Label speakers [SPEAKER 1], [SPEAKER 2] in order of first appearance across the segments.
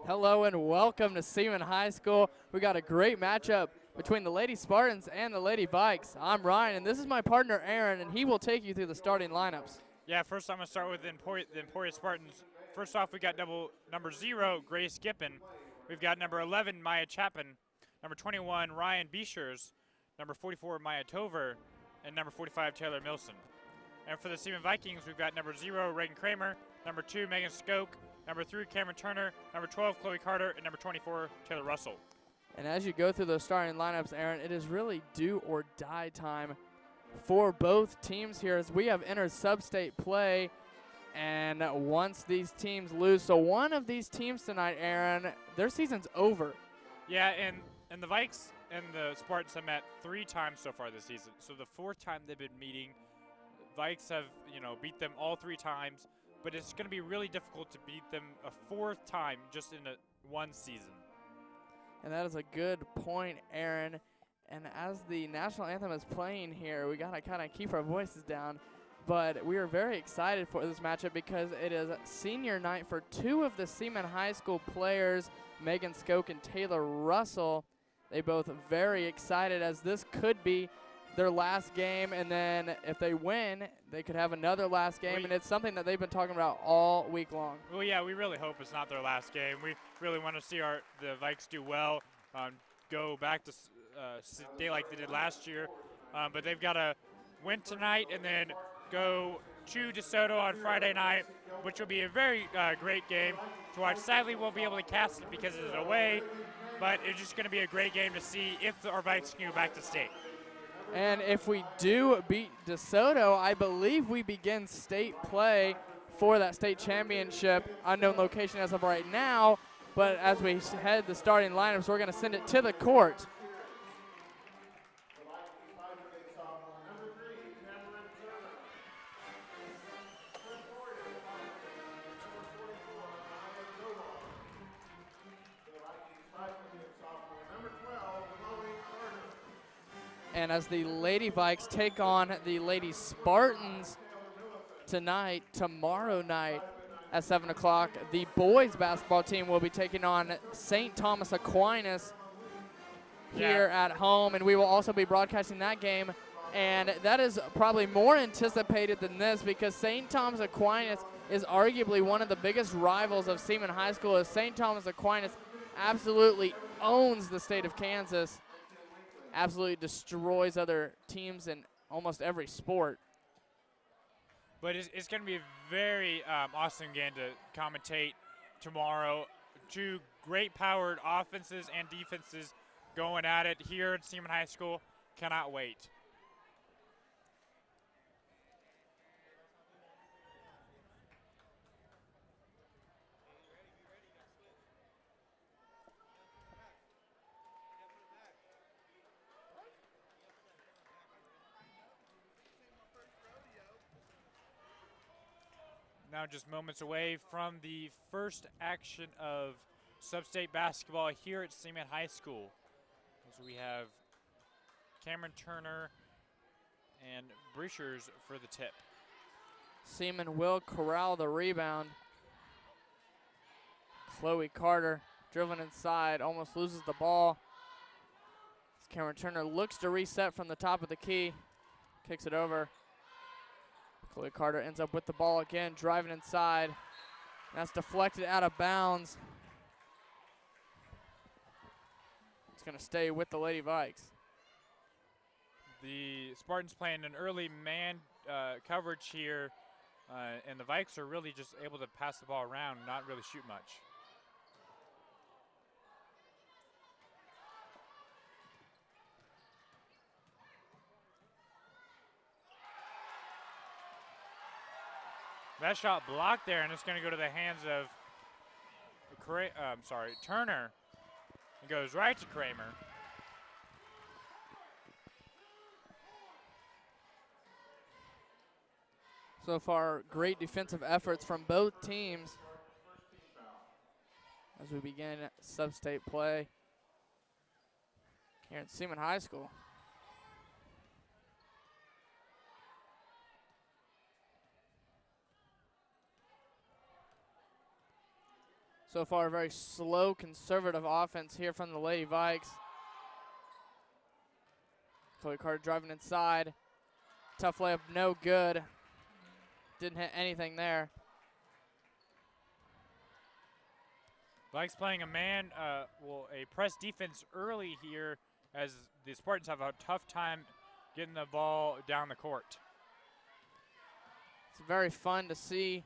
[SPEAKER 1] Hello and welcome to Seaman High School. We got a great matchup between the Lady Spartans and the Lady Vikes. I'm Ryan, and this is my partner Aaron, and he will take you through the starting lineups.
[SPEAKER 2] Yeah, first I'm going to start with the Emporia Spartans. First off, we got number 0, Grace Gippen. We've got number 11, Maya Chapin. Number 21, Ryan Bischers. Number 44, Maya Tover. And number 45, Taylor Millison. And for the Seaman Vikings, we've got number 0, Reagan Kramer. Number 2, Megan Skoke. Number 3, Cameron Turner. Number 12, Chloe Carter. And number 24, Taylor Russell.
[SPEAKER 1] And as you go through those starting lineups, Aaron, it is really do or die time for both teams here as we have entered sub-state play. And once these teams lose, so one of these teams tonight, Aaron, their season's over.
[SPEAKER 2] Yeah, and the Vikes and the Spartans have met 3 times so far this season. So the 4th time they've been meeting, Vikes have, beat them all 3 times. But it's going to be really difficult to beat them a 4th time just in one season.
[SPEAKER 1] And that is a good point, Aaron. And as the national anthem is playing here, we got to kind of keep our voices down. But we are very excited for this matchup because it is senior night for 2 of the Seaman High School players, Megan Skoke and Taylor Russell. They both very excited as this could be their last game, and then if they win, they could have another last game, and it's something that they've been talking about all week long.
[SPEAKER 2] Well, yeah, we really hope it's not their last game. We really want to see the Vikes do well, go back to stay like they did last year, but they've got to win tonight and then go to DeSoto on Friday night, which will be a very great game to watch. Sadly, we won't be able to cast it because it's away, but it's just going to be a great game to see if our Vikes can go back to state.
[SPEAKER 1] And if we do beat DeSoto, I believe we begin state play for that state championship. Unknown location as of right now, but as we head the starting lineups, we're going to send it to the court. And as the Lady Vikes take on the Lady Spartans tomorrow night at 7 o'clock, the boys basketball team will be taking on St. Thomas Aquinas here at home, and we will also be broadcasting that game. And that is probably more anticipated than this because St. Thomas Aquinas is arguably one of the biggest rivals of Seaman High School, as St. Thomas Aquinas absolutely owns the state of Kansas. Absolutely destroys other teams in almost every sport.
[SPEAKER 2] But it's going to be a very awesome game to commentate tomorrow. 2 great powered offenses and defenses going at it here at Seaman High School. Cannot wait. Now just moments away from the first action of sub-state basketball here at Seaman High School. As we have Cameron Turner and Bischers for the tip.
[SPEAKER 1] Seaman will corral the rebound. Chloe Carter driven inside, almost loses the ball. Cameron Turner looks to reset from the top of the key, kicks it over. Chloe Carter ends up with the ball again, driving inside. That's deflected out of bounds. It's going to stay with the Lady Vikes.
[SPEAKER 2] The Spartans playing an early man coverage here, and the Vikes are really just able to pass the ball around, not really shoot much. That shot blocked there, and it's going to go to the hands of Turner. It goes right to Kramer.
[SPEAKER 1] So far, great defensive efforts from both teams as we begin sub-state play here at Seaman High School. So far, a very slow, conservative offense here from the Lady Vikes. Chloe Carter driving inside. Tough layup, no good. Didn't hit anything there.
[SPEAKER 2] Vikes playing a press defense early here as the Spartans have a tough time getting the ball down the court.
[SPEAKER 1] It's very fun to see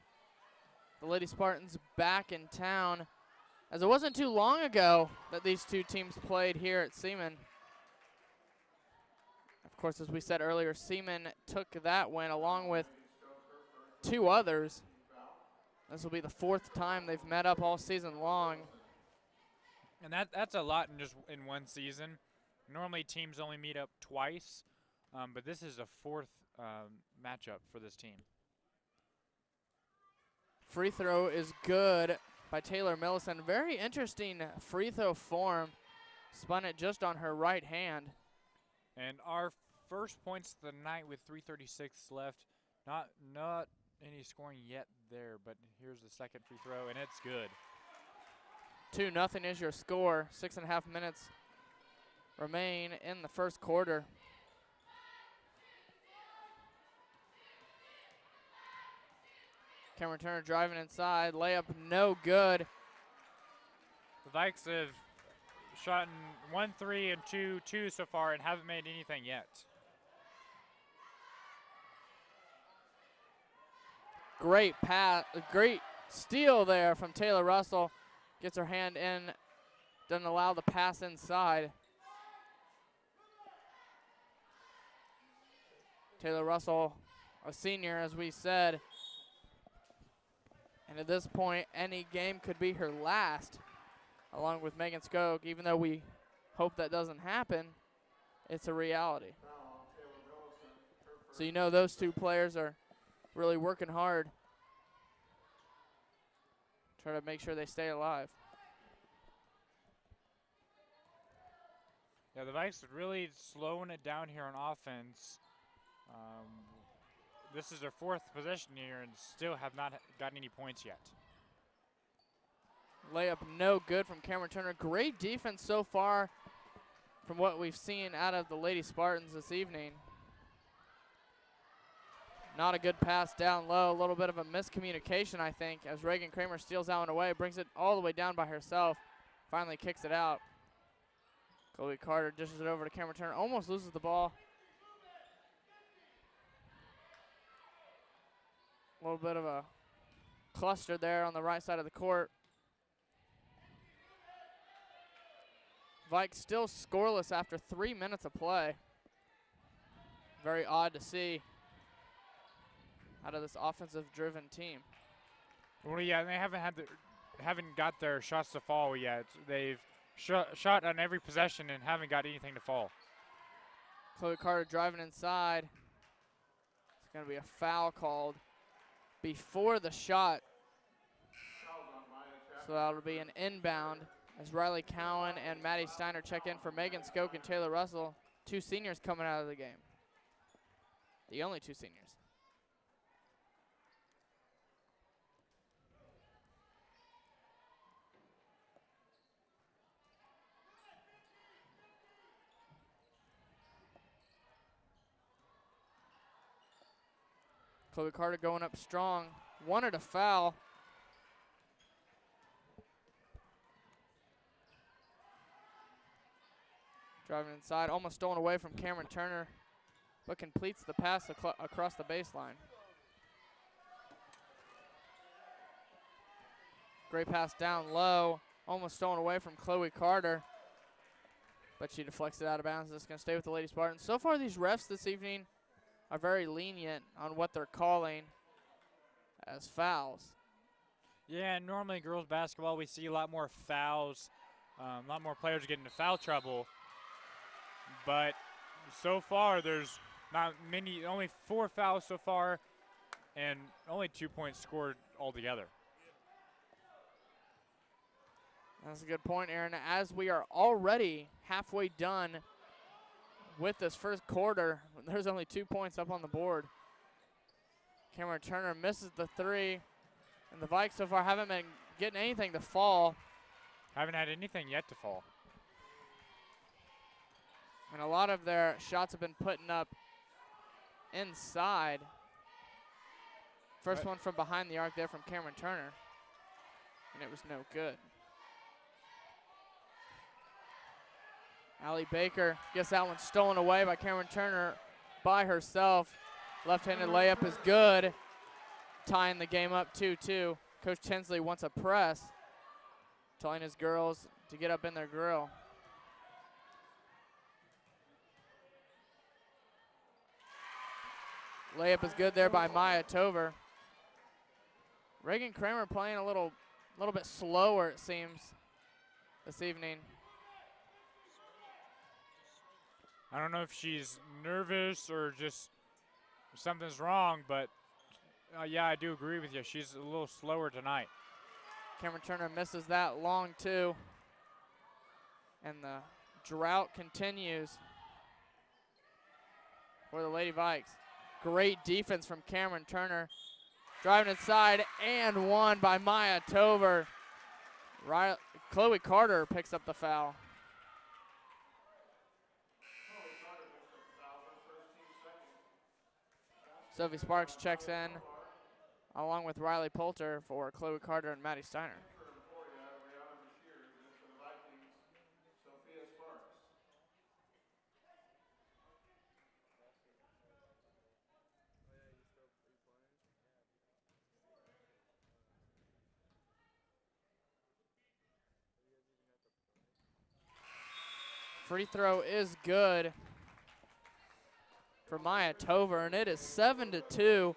[SPEAKER 1] the Lady Spartans back in town, as it wasn't too long ago that these two teams played here at Seaman. Of course, as we said earlier, Seaman took that win along with two others. This will be the fourth time they've met up all season long.
[SPEAKER 2] And that's a lot in one season. Normally teams only meet up twice, but this is a fourth matchup for this team.
[SPEAKER 1] Free throw is good by Taylor Millison. Very interesting free throw form. Spun it just on her right hand.
[SPEAKER 2] And our first points of the night with 3:36 left. Not any scoring yet there, but here's the second free throw, and it's good.
[SPEAKER 1] 2-0 is your score. 6.5 minutes remain in the first quarter. Cameron Turner driving inside. Layup no good.
[SPEAKER 2] The Vikes have shot 1 3 and 2 2 so far and haven't made anything yet.
[SPEAKER 1] Great pass, great steal there from Taylor Russell. Gets her hand in, doesn't allow the pass inside. Taylor Russell, a senior, as we said. And at this point, any game could be her last, along with Megan Skoke. Even though we hope that doesn't happen, it's a reality. So you know those two players are really working hard. Try to make sure they stay alive.
[SPEAKER 2] Yeah, the Vikes are really slowing it down here on offense. This is their fourth possession here and still have not gotten any points yet.
[SPEAKER 1] Layup no good from Cameron Turner. Great defense so far from what we've seen out of the Lady Spartans this evening. Not a good pass down low. A little bit of a miscommunication, I think, as Reagan Kramer steals that one away, brings it all the way down by herself, finally kicks it out. Chloe Carter dishes it over to Cameron Turner, almost loses the ball. A little bit of a cluster there on the right side of the court. Vikes still scoreless after 3 minutes of play. Very odd to see out of this offensive-driven team.
[SPEAKER 2] Well, yeah, they haven't got their shots to fall yet. They've shot on every possession and haven't got anything to fall.
[SPEAKER 1] Chloe Carter driving inside. It's going to be a foul called before the shot. So that'll be an inbound as Riley Cowan and Maddie Steiner check in for Megan Skoke and Taylor Russell. Two seniors coming out of the game. The only two seniors. Chloe Carter going up strong. Wanted a foul. Driving inside, almost stolen away from Cameron Turner, but completes the pass across the baseline. Great pass down low, almost stolen away from Chloe Carter, but she deflects it out of bounds. It's going to stay with the Lady Spartans. So far, these refs this evening are very lenient on what they're calling as fouls.
[SPEAKER 2] Yeah, normally girls basketball, we see a lot more fouls, a lot more players get into foul trouble. But so far, there's not many, only 4 fouls so far, and only 2 points scored altogether.
[SPEAKER 1] That's a good point, Aaron. As we are already halfway done with this first quarter, there's only 2 points up on the board. Cameron Turner misses the three, and the Vikes so far haven't been getting anything to fall.
[SPEAKER 2] Haven't had anything yet to fall.
[SPEAKER 1] And a lot of their shots have been putting up inside. First one from behind the arc there from Cameron Turner. And it was no good. Allie Baker gets that one stolen away by Cameron Turner by herself. Left-handed layup is good. Tying the game up 2-2. Coach Tinsley wants a press. Telling his girls to get up in their grill. Layup is good there by Maya Tover. Reagan Kramer playing a little bit slower, it seems, this evening.
[SPEAKER 2] I don't know if she's nervous or just something's wrong, but yeah, I do agree with you. She's a little slower tonight.
[SPEAKER 1] Cameron Turner misses that long too. And the drought continues for the Lady Vikes. Great defense from Cameron Turner. Driving inside and one by Maya Tover. Chloe Carter picks up the foul. Sophie Sparks checks in along with Riley Poulter for Chloe Carter and Maddie Steiner. Free throw is good for Maya Tover, and it is 7-2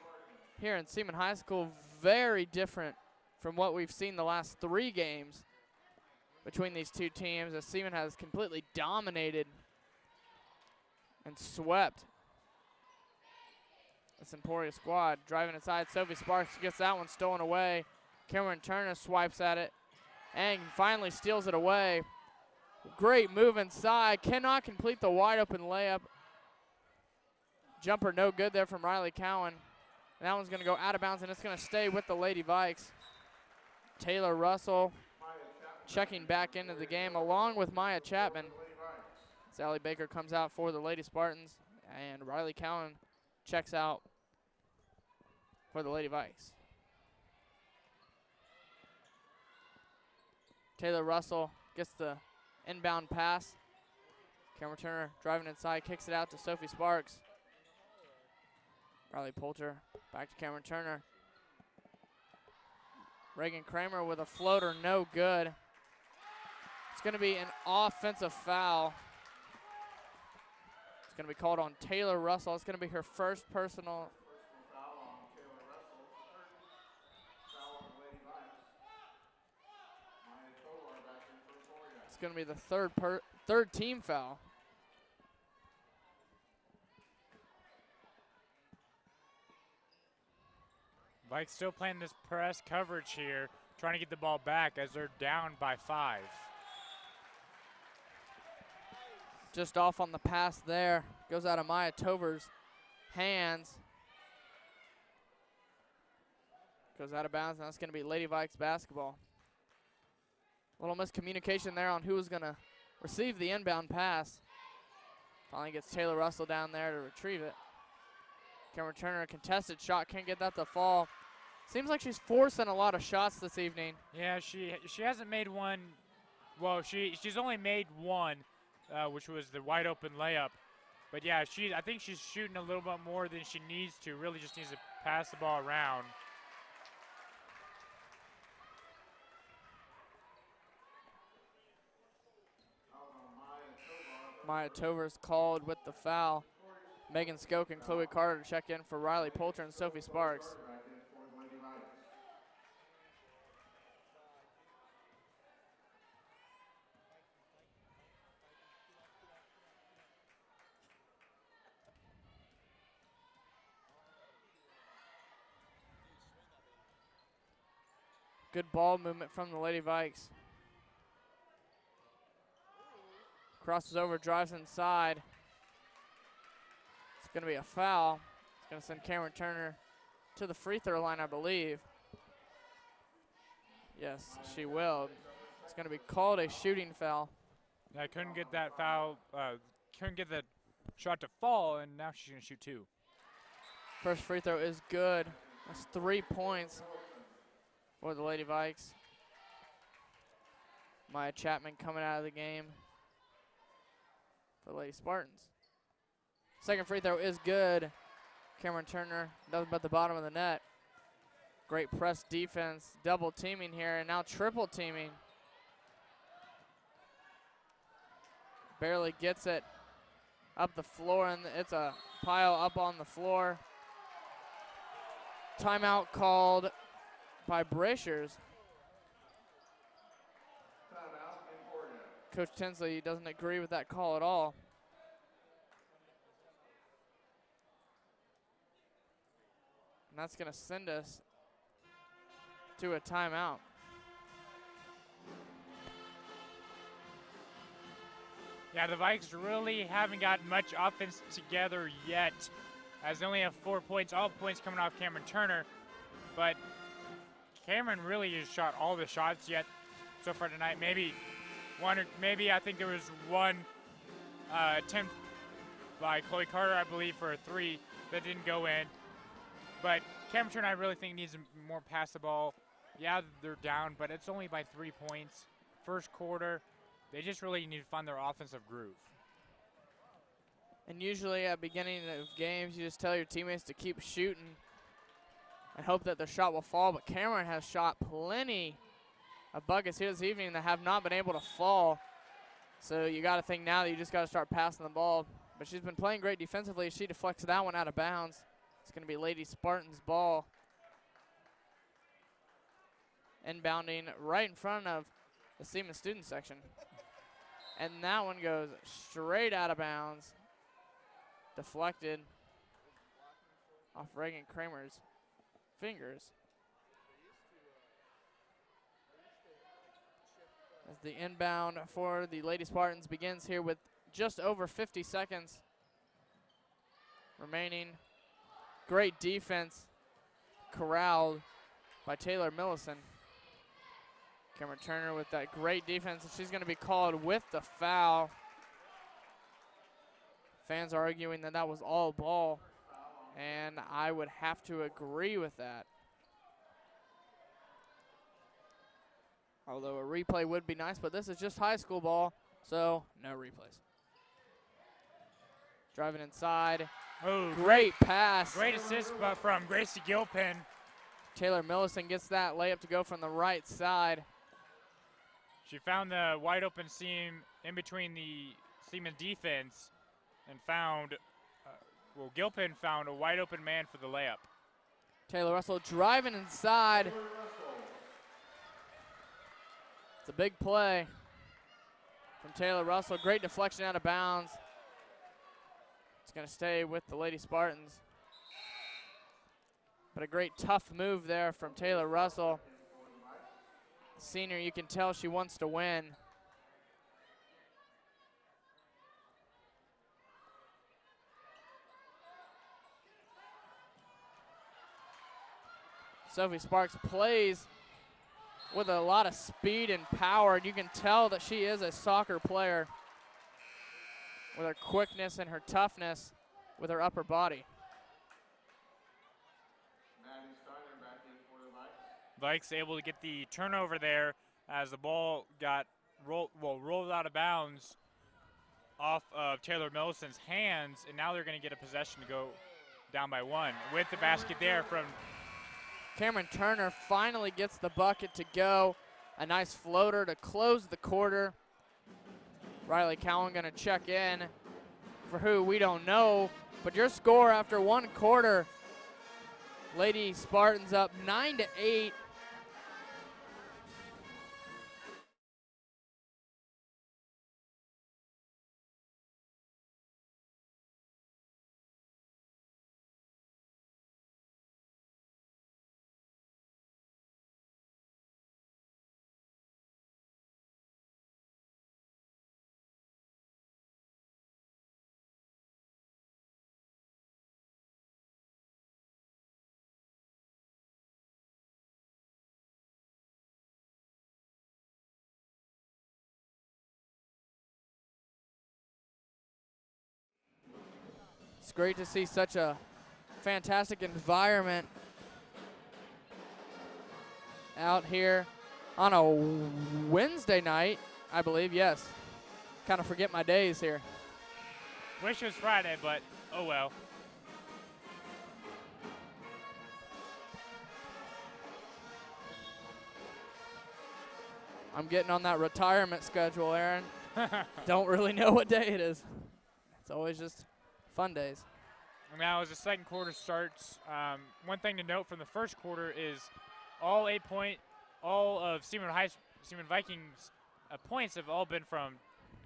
[SPEAKER 1] here in Seaman High School. Very different from what we've seen the last 3 games between these two teams, as Seaman has completely dominated and swept this Emporia squad. Driving inside, Sophie Sparks gets that one stolen away. Cameron Turner swipes at it and finally steals it away. Great move inside, cannot complete the wide open layup. Jumper no good there from Riley Cowan. And that one's gonna go out of bounds, and it's gonna stay with the Lady Vikes. Taylor Russell checking back into the game along with Maya Chapman. Sally Baker comes out for the Lady Spartans, and Riley Cowan checks out for the Lady Vikes. Taylor Russell gets the inbound pass. Cameron Turner driving inside, kicks it out to Sophie Sparks. Riley Poulter back to Cameron Turner. Reagan Kramer with a floater, no good. It's going to be an offensive foul. It's going to be called on Taylor Russell. It's going to be her first personal. It's going to be the third team foul.
[SPEAKER 2] Vikes still playing this press coverage here, trying to get the ball back as they're down by 5.
[SPEAKER 1] Just off on the pass there. Goes out of Maya Tover's hands. Goes out of bounds, and that's going to be Lady Vikes basketball. A little miscommunication there on who was going to receive the inbound pass. Finally gets Taylor Russell down there to retrieve it. Cameron Turner, a contested shot, can't get that to fall. Seems like she's forcing a lot of shots this evening.
[SPEAKER 2] Yeah, she hasn't made one. Well, she's only made one, which was the wide open layup. But yeah, I think she's shooting a little bit more than she needs to. Really just needs to pass the ball around.
[SPEAKER 1] Maya Tover's called with the foul. Megan Skoke and Chloe Carter check in for Riley Poulter and Sophie Sparks. Good ball movement from the Lady Vikes. Crosses over, drives inside. It's going to be a foul. It's going to send Cameron Turner to the free throw line, I believe. Yes, she will. It's going to be called a shooting foul.
[SPEAKER 2] I couldn't get that foul, couldn't get the shot to fall, and now she's going to shoot 2.
[SPEAKER 1] First free throw is good. That's 3 points for the Lady Vikes. Maya Chapman coming out of the game for the Lady Spartans. Second free throw is good. Cameron Turner, nothing but the bottom of the net. Great press defense, double teaming here, and now triple teaming. Barely gets it up the floor, and it's a pile up on the floor. Timeout called by Brashers. Coach Tinsley doesn't agree with that call at all. And that's going to send us to a timeout.
[SPEAKER 2] Yeah, the Vikes really haven't got much offense together yet, as they only have 4 points, all points coming off Cameron Turner. But Cameron really has shot all the shots yet so far tonight. Maybe I think there was one attempt by Chloe Carter, I believe, for a 3 that didn't go in. But Cameron Turner, I really think, needs to more pass the ball. Yeah, they're down, but it's only by 3 points. First quarter, they just really need to find their offensive groove.
[SPEAKER 1] And usually at beginning of games, you just tell your teammates to keep shooting and hope that their shot will fall. But Cameron has shot plenty of buckets here this evening that have not been able to fall. So you got to think now that you just got to start passing the ball. But she's been playing great defensively. She deflects that one out of bounds. It's going to be Lady Spartans' ball. Inbounding right in front of the Seaman student section. And that one goes straight out of bounds. Deflected off Reagan Kramer's fingers. As the inbound for the Lady Spartans begins here with just over 50 seconds remaining. Great defense corralled by Taylor Millison. Cameron Turner with that great defense, and she's going to be called with the foul. Fans are arguing that that was all ball, and I would have to agree with that. Although a replay would be nice, but this is just high school ball, so no replays. Driving inside.
[SPEAKER 2] Oh,
[SPEAKER 1] great pass.
[SPEAKER 2] Great assist from Gracie Gilpin.
[SPEAKER 1] Taylor Millison gets that layup to go from the right side.
[SPEAKER 2] She found the wide open seam in between the Seaman defense and found, Gilpin found a wide open man for the layup.
[SPEAKER 1] Taylor Russell driving inside. It's a big play from Taylor Russell. Great deflection out of bounds. It's going to stay with the Lady Spartans. But a great tough move there from Taylor Russell. Senior, you can tell she wants to win. Sophie Sparks plays with a lot of speed and power, and you can tell that she is a soccer player with her quickness and her toughness with her upper body.
[SPEAKER 2] Vikes able to get the turnover there as the ball got rolled out of bounds off of Taylor Millison's hands, and now they're going to get a possession to go down by 1 with the basket there from
[SPEAKER 1] Cameron Turner. Finally gets the bucket to go. A nice floater to close the quarter. Riley Cowan going to check in for who we don't know, but your score after 1 quarter, Lady Spartans up 9-8. It's great to see such a fantastic environment out here on a Wednesday night, I believe. Yes. Kind of forget my days here.
[SPEAKER 2] Wish it was Friday, but oh well.
[SPEAKER 1] I'm getting on that retirement schedule, Aaron. Don't really know what day it is. It's always just fun days.
[SPEAKER 2] Now, as the second quarter starts, one thing to note from the first quarter is all of Seaman Vikings' points have all been from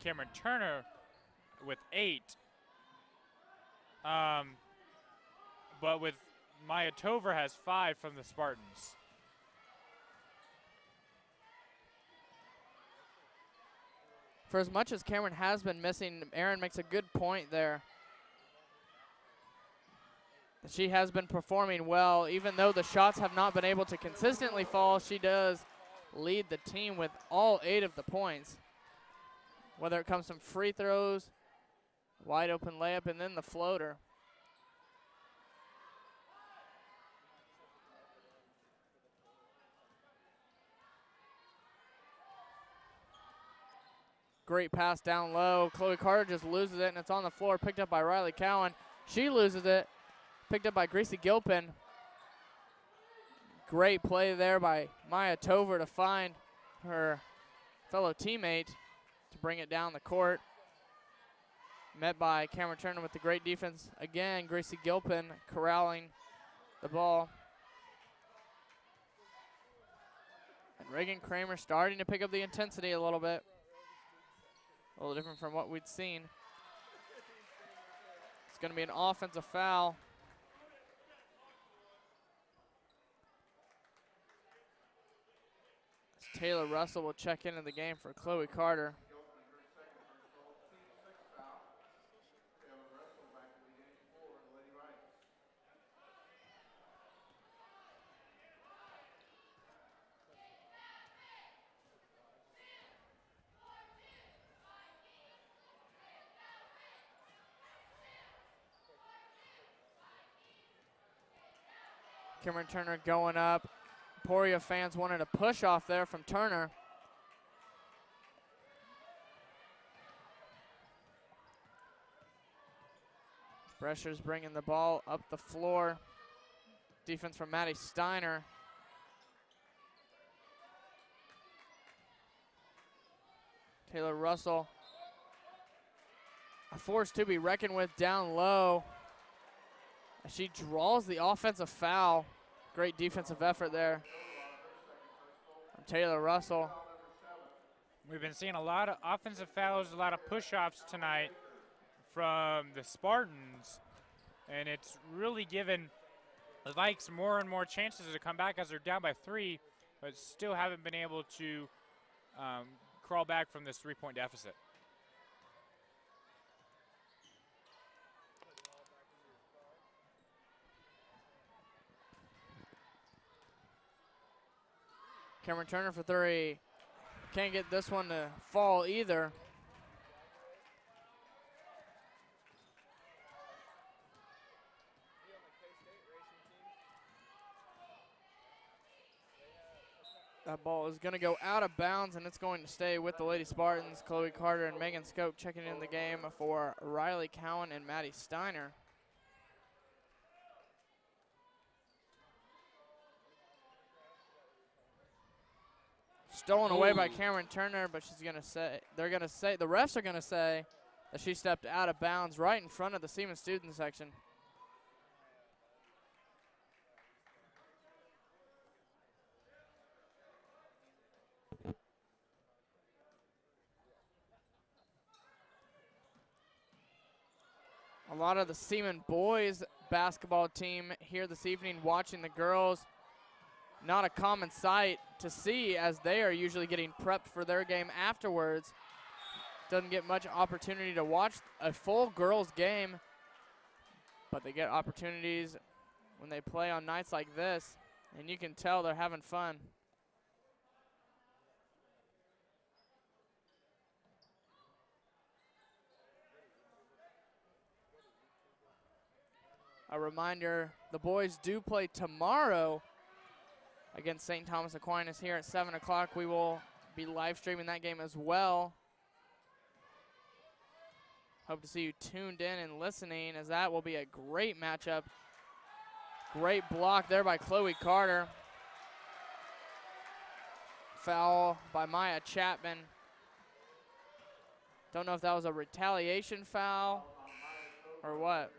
[SPEAKER 2] Cameron Turner with 8. But with Maya Tover has 5 from the Spartans.
[SPEAKER 1] For as much as Cameron has been missing, Aaron makes a good point there. She has been performing well. Even though the shots have not been able to consistently fall, she does lead the team with all 8 of the points. Whether it comes from free throws, wide open layup, and then the floater. Great pass down low. Chloe Carter just loses it, and it's on the floor, picked up by Riley Cowan. She loses it, picked up by Gracie Gilpin. Great play there by Maya Tover to find her fellow teammate to bring it down the court. Met by Cameron Turner with the great defense. Again, Gracie Gilpin corralling the ball. And Reagan Kramer starting to pick up the intensity a little bit. A little different from what we'd seen. It's going to be an offensive foul. As Taylor Russell will check into the game for Chloe Carter. Cameron Turner going up. Emporia fans wanted a push off there from Turner. Brescher's bringing the ball up the floor. Defense from Maddie Steiner. Taylor Russell. A force to be reckoned with down low. As she draws the offensive foul. Great defensive effort there from Taylor Russell.
[SPEAKER 2] We've been seeing a lot of offensive fouls, a lot of push-offs tonight from the Spartans, and it's really given the Vikes more and more chances to come back as they're down by 3, but still haven't been able to crawl back from this 3-point deficit.
[SPEAKER 1] Cameron Turner for 3. Can't get this one to fall either. That ball is going to go out of bounds, and it's going to stay with the Lady Spartans. Chloe Carter and Megan Scope checking in the game for Riley Cowan and Maddie Steiner. Stolen away by Cameron Turner, but she's going to say, the refs are going to say that she stepped out of bounds right in front of the Seaman student section. A lot of the Seaman boys basketball team here this evening watching the girls. Not a common sight to see, as they are usually getting prepped for their game afterwards. Doesn't get much opportunity to watch a full girls game, but they get opportunities when they play on nights like this, and you can tell they're having fun. a reminder, the boys do play tomorrow against St. Thomas Aquinas here at 7 o'clock. We will be live streaming that game as well. Hope to see you tuned in and listening, as that will be a great matchup. Great block there by Chloe Carter. Foul by Maya Chapman. Don't know if that was a retaliation foul or what.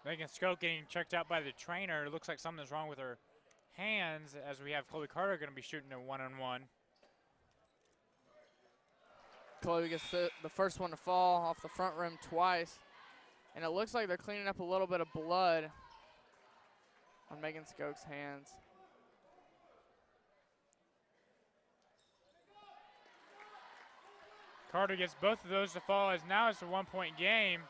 [SPEAKER 2] Megan Skoke getting checked out by the trainer. It looks like something's wrong with her hands, as we have Chloe Carter going to be shooting a one-on-one.
[SPEAKER 1] Chloe gets the first one to fall off the front rim twice. And it looks like they're cleaning up a little bit of blood on Megan Skoke's hands.
[SPEAKER 2] Carter gets both of those to fall, as now it's a one-point game.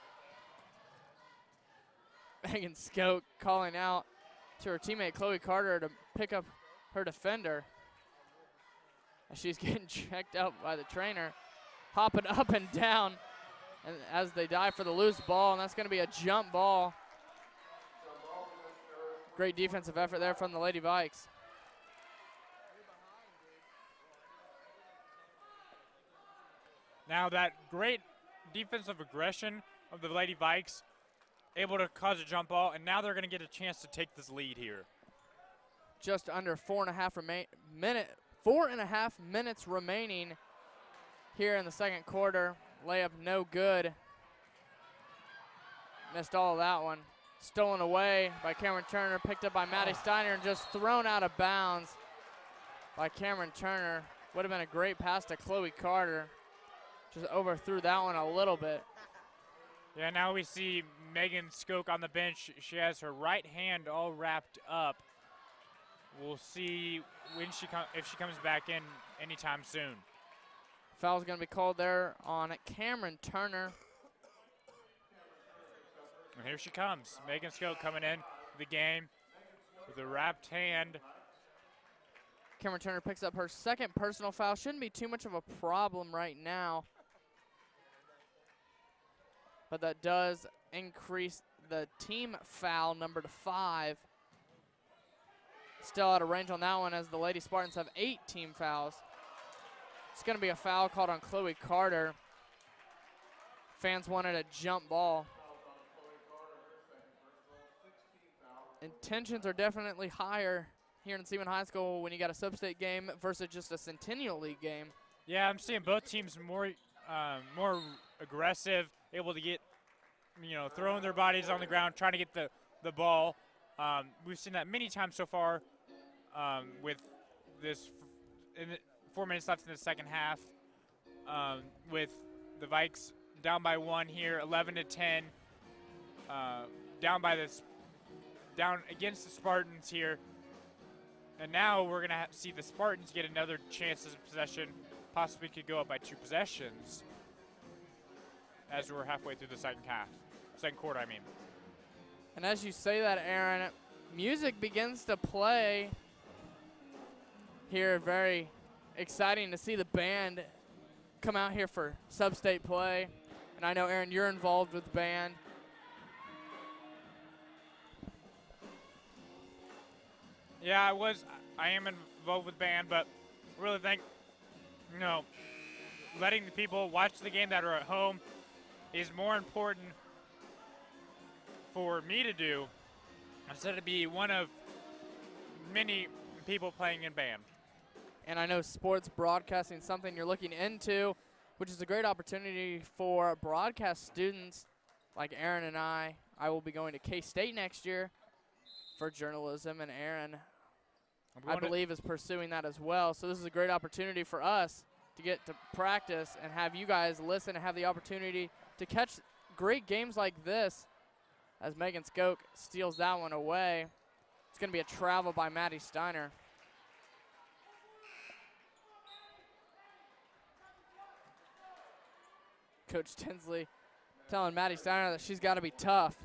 [SPEAKER 1] Megan Skoke calling out to her teammate Chloe Carter to pick up her defender. As she's getting checked out by the trainer. Hopping up and down and as they dive for the loose ball, and that's going to be a jump ball. Great defensive effort there from the Lady Vikes.
[SPEAKER 2] Now that great defensive aggression of the Lady Vikes, able to cause a jump ball, and now they're going to get a chance to take this lead here.
[SPEAKER 1] Just under 4.5 minutes remaining here in the second quarter. Layup no good. Missed all of that one. Stolen away by Cameron Turner, picked up by Maddie Steiner, and just thrown out of bounds by Cameron Turner. Would have been a great pass to Chloe Carter. Just overthrew that one a little bit.
[SPEAKER 2] Yeah, now we see Megan Skoke on the bench. She has her right hand all wrapped up. We'll see when if she comes back in anytime soon.
[SPEAKER 1] Foul's going to be called there on Cameron Turner.
[SPEAKER 2] And here she comes. Megan Skoke coming in the game with a wrapped hand.
[SPEAKER 1] Cameron Turner picks up her second personal foul. Shouldn't be too much of a problem right now. But that does increase the team foul number to 5. Still out of range on that one, as the Lady Spartans have 8 team fouls. It's going to be a foul called on Chloe Carter. Fans wanted a jump ball. Intentions are definitely higher here in Seaman High School when you got a sub-state game versus just a Centennial League game.
[SPEAKER 2] Yeah, I'm seeing both teams more aggressive, able to get, throwing their bodies on the ground, trying to get the ball. We've seen that many times so far with this 4 minutes left in the second half, with the Vikes down by 1 here, 11-10, down against the Spartans here. And now we're going to see the Spartans get another chance of possession, possibly could go up by 2 possessions as we're halfway through the second quarter, I mean.
[SPEAKER 1] And as you say that, Aaron, music begins to play here. Very exciting to see the band come out here for sub-state play. And I know, Aaron, you're involved with the band.
[SPEAKER 2] Yeah, I am involved with band, but I really think, letting the people watch the game that are at home is more important for me to do instead of be one of many people playing in band.
[SPEAKER 1] And I know sports broadcasting is something you're looking into, which is a great opportunity for broadcast students like Aaron and I. I will be going to K-State next year for journalism, and Aaron, I believe, is pursuing that as well. So this is a great opportunity for us to get to practice and have you guys listen and have the opportunity to catch great games like this as Megan Skoke steals that one away. It's going to be a travel by Maddie Steiner. Coach Tinsley telling Maddie Steiner that she's got to be tough.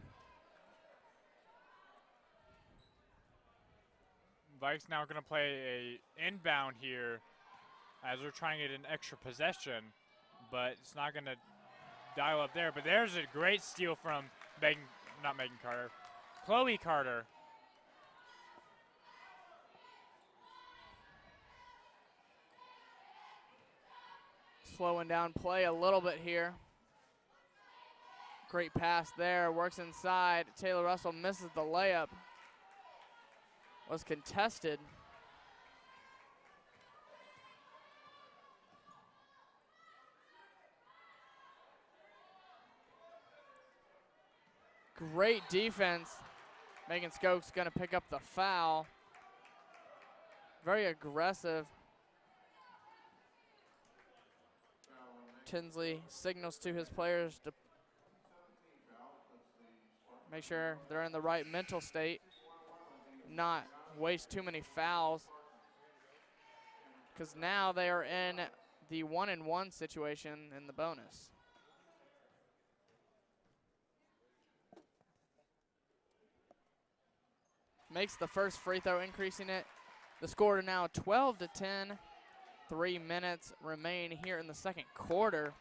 [SPEAKER 2] Vikes now going to play a inbound here as we're trying to get an extra possession. but it's not going to dial up there. But there's a great steal from Chloe Carter.
[SPEAKER 1] Slowing down play a little bit here. Great pass there, works inside. Taylor Russell misses the layup. Was contested. Great defense. Megan Skoke's gonna pick up the foul. Very aggressive. Tinsley signals to his players to make sure they're in the right mental state, not waste too many fouls, because now they are in the 1-and-1 situation in the bonus. Makes the first free throw, increasing it. The score to now 12-10. 3 minutes remain here in the second quarter.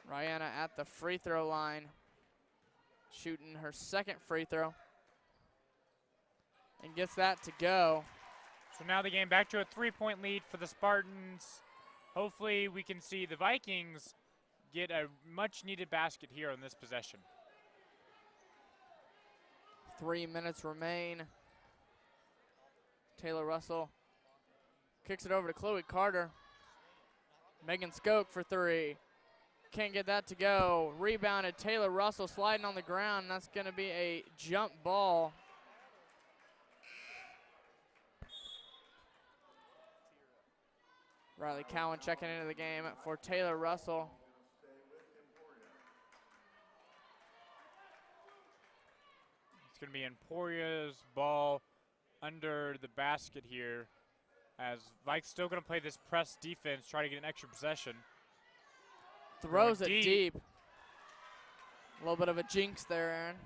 [SPEAKER 1] Rihanna at the free throw line, shooting her second free throw, and gets that to go.
[SPEAKER 2] So now the game back to a 3-point lead for the Spartans. Hopefully we can see the Vikings get a much needed basket here on this possession.
[SPEAKER 1] 3 minutes remain. Taylor Russell kicks it over to Chloe Carter. Megan Skoke for three. Can't get that to go. Rebounded. Taylor Russell sliding on the ground. And that's going to be a jump ball. Riley Cowan checking into the game for Taylor Russell.
[SPEAKER 2] It's going to be Emporia's ball under the basket here, as Vikes still going to play this press defense, try to get an extra possession.
[SPEAKER 1] Throws it deep. A little bit of a jinx there, Aaron.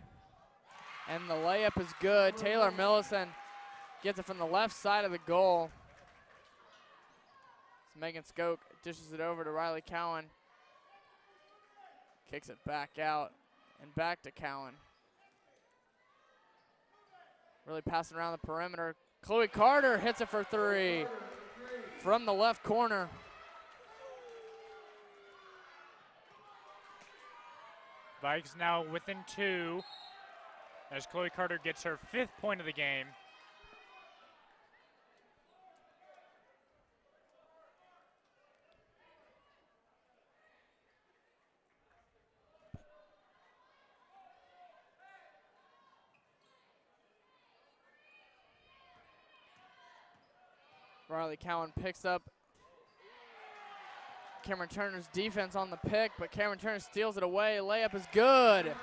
[SPEAKER 1] And the layup is good. Taylor Millison gets it from the left side of the goal. As Megan Skoke dishes it over to Riley Cowan. Kicks it back out and back to Cowan. Really passing around the perimeter. Chloe Carter hits it for three from the left corner.
[SPEAKER 2] Vikes now within two as Chloe Carter gets her 5th point of the game.
[SPEAKER 1] Riley Cowan picks up Cameron Turner's defense on the pick, but Cameron Turner steals it away. Layup is good.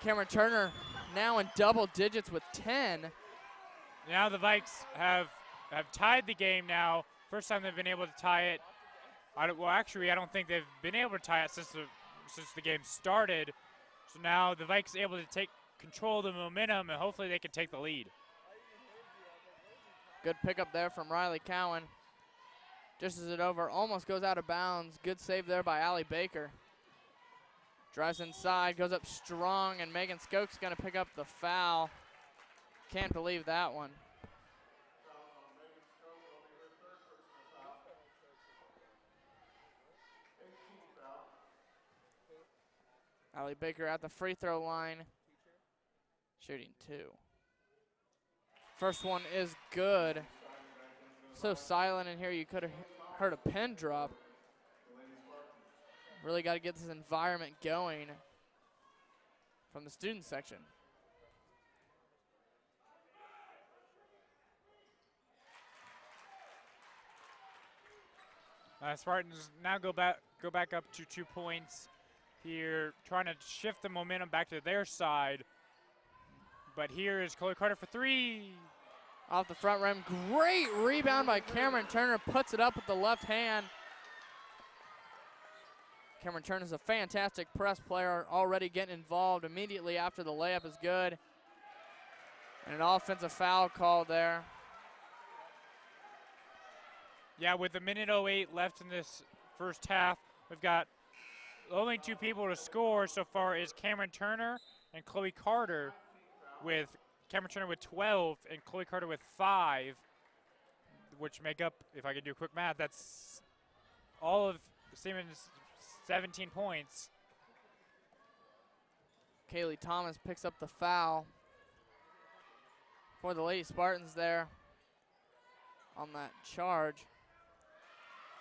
[SPEAKER 1] Cameron Turner now in double digits with 10.
[SPEAKER 2] Now the Vikes have tied the game now. First time they've been able to tie it. Well, actually, I don't think they've been able to tie it since the game started. So now the Vikes able to take control of the momentum, and hopefully they can take the lead.
[SPEAKER 1] Good pickup there from Riley Cowan. Dishes it over, almost goes out of bounds. Good save there by Allie Baker. Drives inside, goes up strong, and Megan Skoke's going to pick up the foul. Can't believe that one. Allie Baker at the free throw line, shooting 2. First one is good. So silent in here, you could have heard a pin drop. Really got to get this environment going from the student section.
[SPEAKER 2] Spartans now go back up to 2 points here, trying to shift the momentum back to their side. But here is Chloe Carter for 3.
[SPEAKER 1] Off the front rim, great rebound by Cameron Turner, puts it up with the left hand. Cameron Turner's a fantastic press player, already getting involved immediately after the layup is good. And an offensive foul called there.
[SPEAKER 2] Yeah, with a minute 08 left in this first half, we've got only 2 people to score so far is Cameron Turner and Chloe Carter, with Cameron Turner with 12 and Chloe Carter with 5, which make up, if I can do quick math, that's all of Seaman's 17 points.
[SPEAKER 1] Kaylee Thomas picks up the foul for the Lady Spartans there on that charge.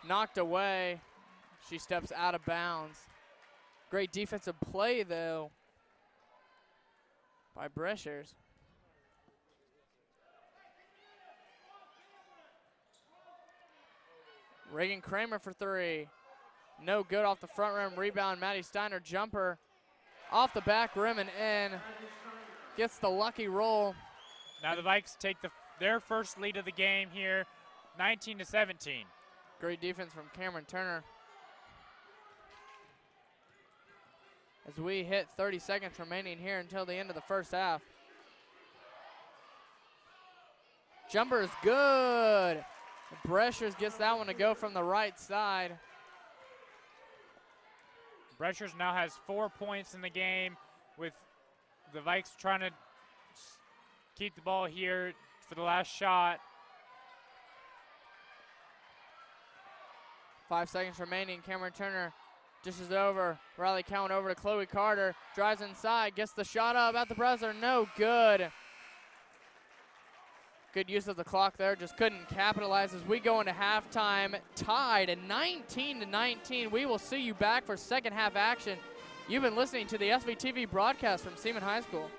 [SPEAKER 1] Knocked away. She steps out of bounds. Great defensive play, though, by Breschers. Reagan Kramer for 3. No good off the front rim. Rebound, Maddie Steiner. Jumper off the back rim and in. Gets the lucky roll.
[SPEAKER 2] Now the Vikes take their first lead of the game here, 19-17.
[SPEAKER 1] Great defense from Cameron Turner. As we hit 30 seconds remaining here until the end of the first half. Jumper is good. Breschers gets that one to go from the right side.
[SPEAKER 2] Breschers now has 4 points in the game, with the Vikes trying to keep the ball here for the last shot.
[SPEAKER 1] 5 seconds remaining. Cameron Turner dishes over. Riley Cowan over to Chloe Carter. Drives inside. Gets the shot up at the buzzer. No good. Good use of the clock there. Just couldn't capitalize as we go into halftime. Tied at 19-19. We will see you back for second half action. You've been listening to the SVTV broadcast from Seaman High School.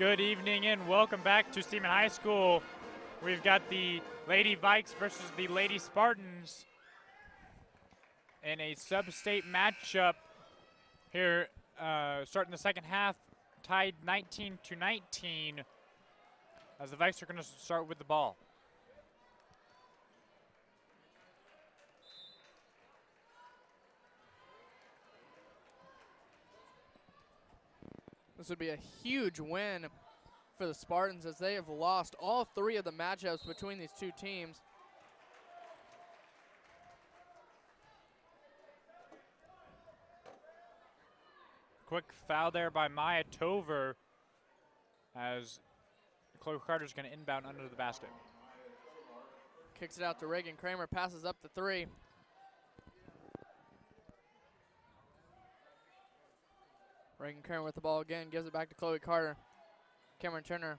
[SPEAKER 2] Good evening and welcome back to Seaman High School. We've got the Lady Vikes versus the Lady Spartans in a sub-state matchup here, starting the second half, tied 19-19, as the Vikes are going to start with the ball.
[SPEAKER 1] This would be a huge win for the Spartans, as they have lost all 3 of the matchups between these two teams.
[SPEAKER 2] Quick foul there by Maya Tover, as Chloe Carter's going to inbound under the basket.
[SPEAKER 1] Kicks it out to Reagan Kramer, passes up the 3. Reagan Kramer with the ball again, gives it back to Chloe Carter. Cameron Turner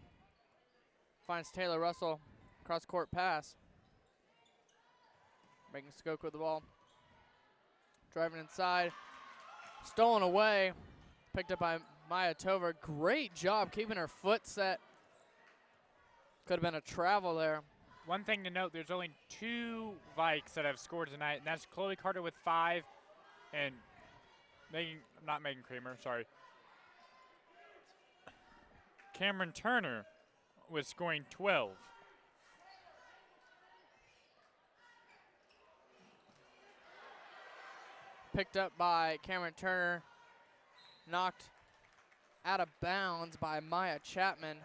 [SPEAKER 1] finds Taylor Russell, cross-court pass. Megan Skoke with the ball. Driving inside, stolen away, picked up by Maya Tover. Great job keeping her foot set. Could have been a travel there.
[SPEAKER 2] One thing to note, there's only 2 Vikes that have scored tonight, and that's Chloe Carter with 5 and Megan Kramer, sorry. Cameron Turner was scoring 12.
[SPEAKER 1] Picked up by Cameron Turner, knocked out of bounds by Maya Chapman.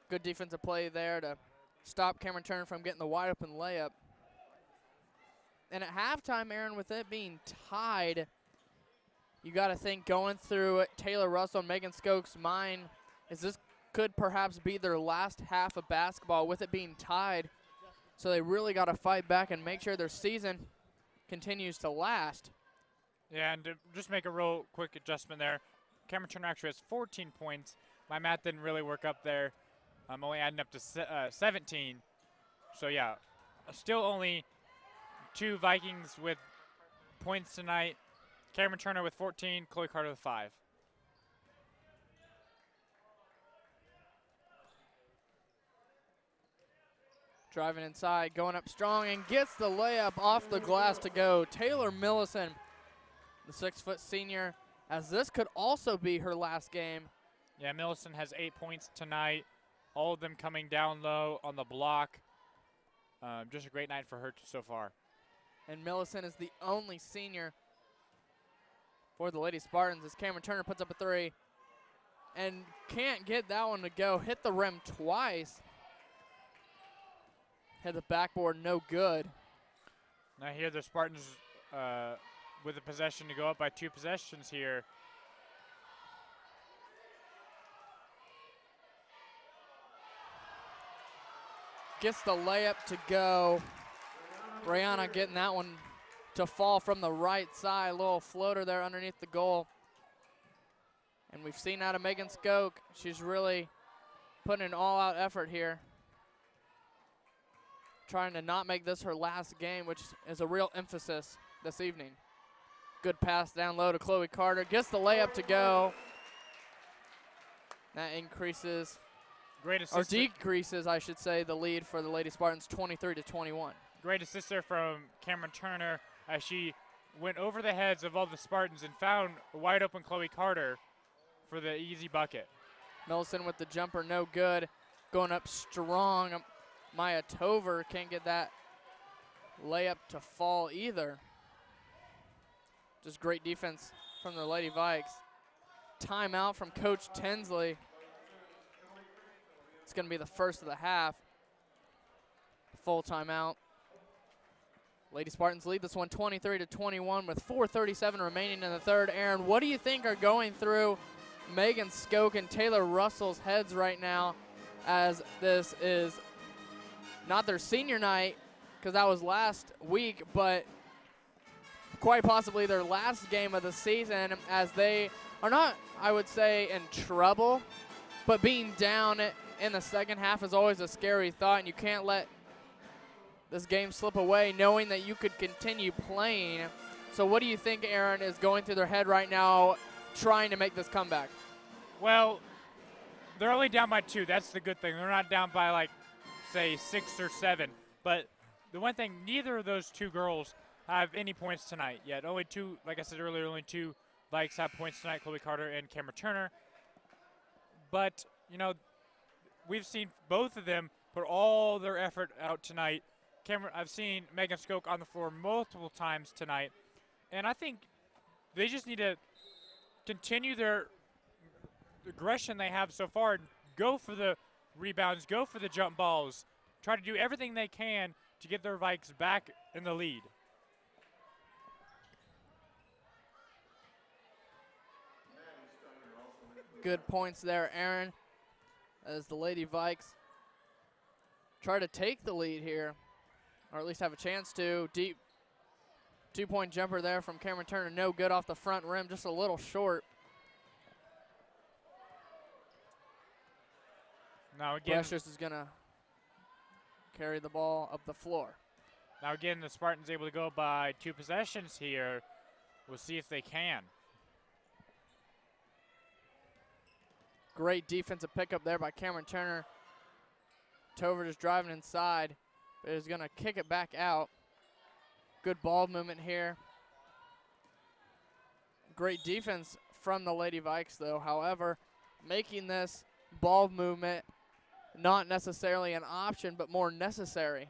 [SPEAKER 1] Good defensive play there to stop Cameron Turner from getting the wide open layup. And at halftime, Aaron, with it being tied, you got to think going through Taylor Russell and Megan Skoke's mind, is this could perhaps be their last half of basketball with it being tied. So they really got to fight back and make sure their season continues to last.
[SPEAKER 2] Yeah, and to just make a real quick adjustment there, Cameron Turner actually has 14 points. My math didn't really work up there. I'm only adding up to 17. So yeah, still only 2 Vikings with points tonight. Cameron Turner with 14, Chloe Carter with 5.
[SPEAKER 1] Driving inside, going up strong, and gets the layup off the glass to go. Taylor Millison, the 6-foot senior, as this could also be her last game.
[SPEAKER 2] Yeah, Millison has 8 points tonight, all of them coming down low on the block. Just a great night for her so far.
[SPEAKER 1] And Millison is the only senior for the Lady Spartans, as Cameron Turner puts up a 3 and can't get that one to go. Hit the rim twice. Hit the backboard, no good.
[SPEAKER 2] Now here the Spartans with a possession to go up by 2 possessions here.
[SPEAKER 1] Gets the layup to go. Brianna getting that one to fall from the right side. A little floater there underneath the goal. And we've seen out of Megan Skoke, she's really putting an all-out effort here, trying to not make this her last game, which is a real emphasis this evening. Good pass down low to Chloe Carter. Gets the layup to go. That increases, or decreases, I should say, the lead for the Lady Spartans, 23-21.
[SPEAKER 2] Great assist there from Cameron Turner as she went over the heads of all the Spartans and found a wide open Chloe Carter for the easy bucket.
[SPEAKER 1] Millison with the jumper, no good. Going up strong. Maya Tover can't get that layup to fall either. Just great defense from the Lady Vikes. Timeout from Coach Tinsley. It's going to be the first of the half. Full timeout. Lady Spartans lead this one 23-21 with 4:37 remaining in the third. Aaron, what do you think are going through Megan Skoke and Taylor Russell's heads right now, as this is not their senior night, because that was last week, but quite possibly their last game of the season, as they are not, I would say, in trouble, but being down in the second half is always a scary thought, and you can't let this game slip away knowing that you could continue playing. So what do you think, Aaron, is going through their head right now trying to make this comeback?
[SPEAKER 2] Well, they're only down by 2. That's the good thing. They're not down by, like, say, 6 or 7. But the one thing, neither of those 2 girls have any points tonight yet. Only 2, like I said earlier, only 2 Vikes have points tonight, Chloe Carter and Cameron Turner. But, you know, we've seen both of them put all their effort out tonight. I've seen Megan Skoke on the floor multiple times tonight. And I think they just need to continue their aggression they have so far and go for the rebounds, go for the jump balls, try to do everything they can to get their Vikes back in the lead.
[SPEAKER 1] Good points there, Aaron, as the Lady Vikes try to take the lead here, or at least have a chance to. Deep 2-point jumper there from Cameron Turner, no good off the front rim, just a little short.
[SPEAKER 2] Now again,
[SPEAKER 1] Precious is gonna carry the ball up the floor.
[SPEAKER 2] Now again, the Spartans able to go by 2 possessions here. We'll see if they can.
[SPEAKER 1] Great defensive pickup there by Cameron Turner. Tover just driving inside, but is gonna kick it back out. Good ball movement here. Great defense from the Lady Vikes though. However, making this ball movement not necessarily an option, but more necessary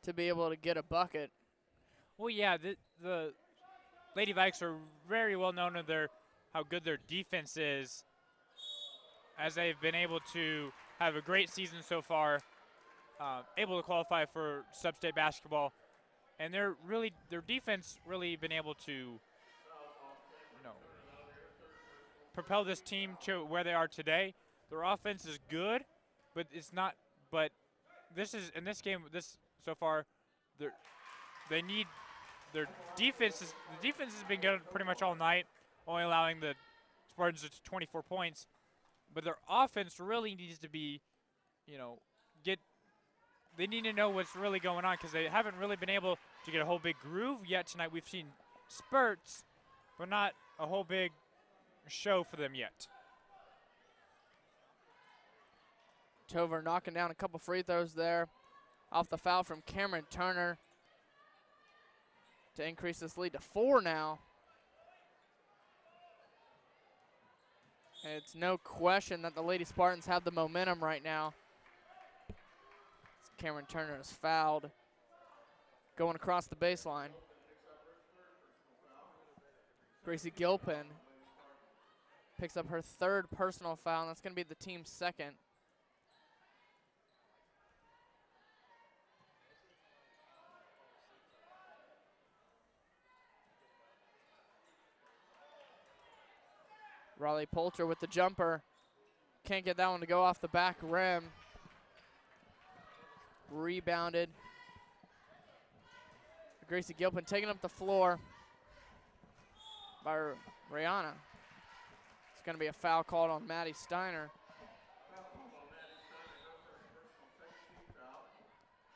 [SPEAKER 1] to be able to get a bucket.
[SPEAKER 2] Well, yeah, the Lady Vikes are very well known for how good their defense is, as they've been able to have a great season so far, able to qualify for sub-state basketball, and their defense really been able to, you know, propel this team to where they are today. Their offense is good, but it's not. But this is in this game. So far, they need their defense. The defense has been good pretty much all night, only allowing the Spartans to 24 points. But their offense really needs to be, you know, they need to know what's really going on, because they haven't really been able to get a whole big groove yet tonight. We've seen spurts, but not a whole big show for them yet.
[SPEAKER 1] Tover knocking down a couple free throws there off the foul from Cameron Turner to increase this lead to 4 now. And it's no question that the Lady Spartans have the momentum right now. Cameron Turner is fouled going across the baseline. Gracie Gilpin picks up her 3rd personal foul, and that's going to be the team's 2nd. Riley Poulter with the jumper. Can't get that one to go off the back rim. Rebounded. Gracie Gilpin taking up the floor by Rihanna. It's going to be a foul called on Maddie Steiner.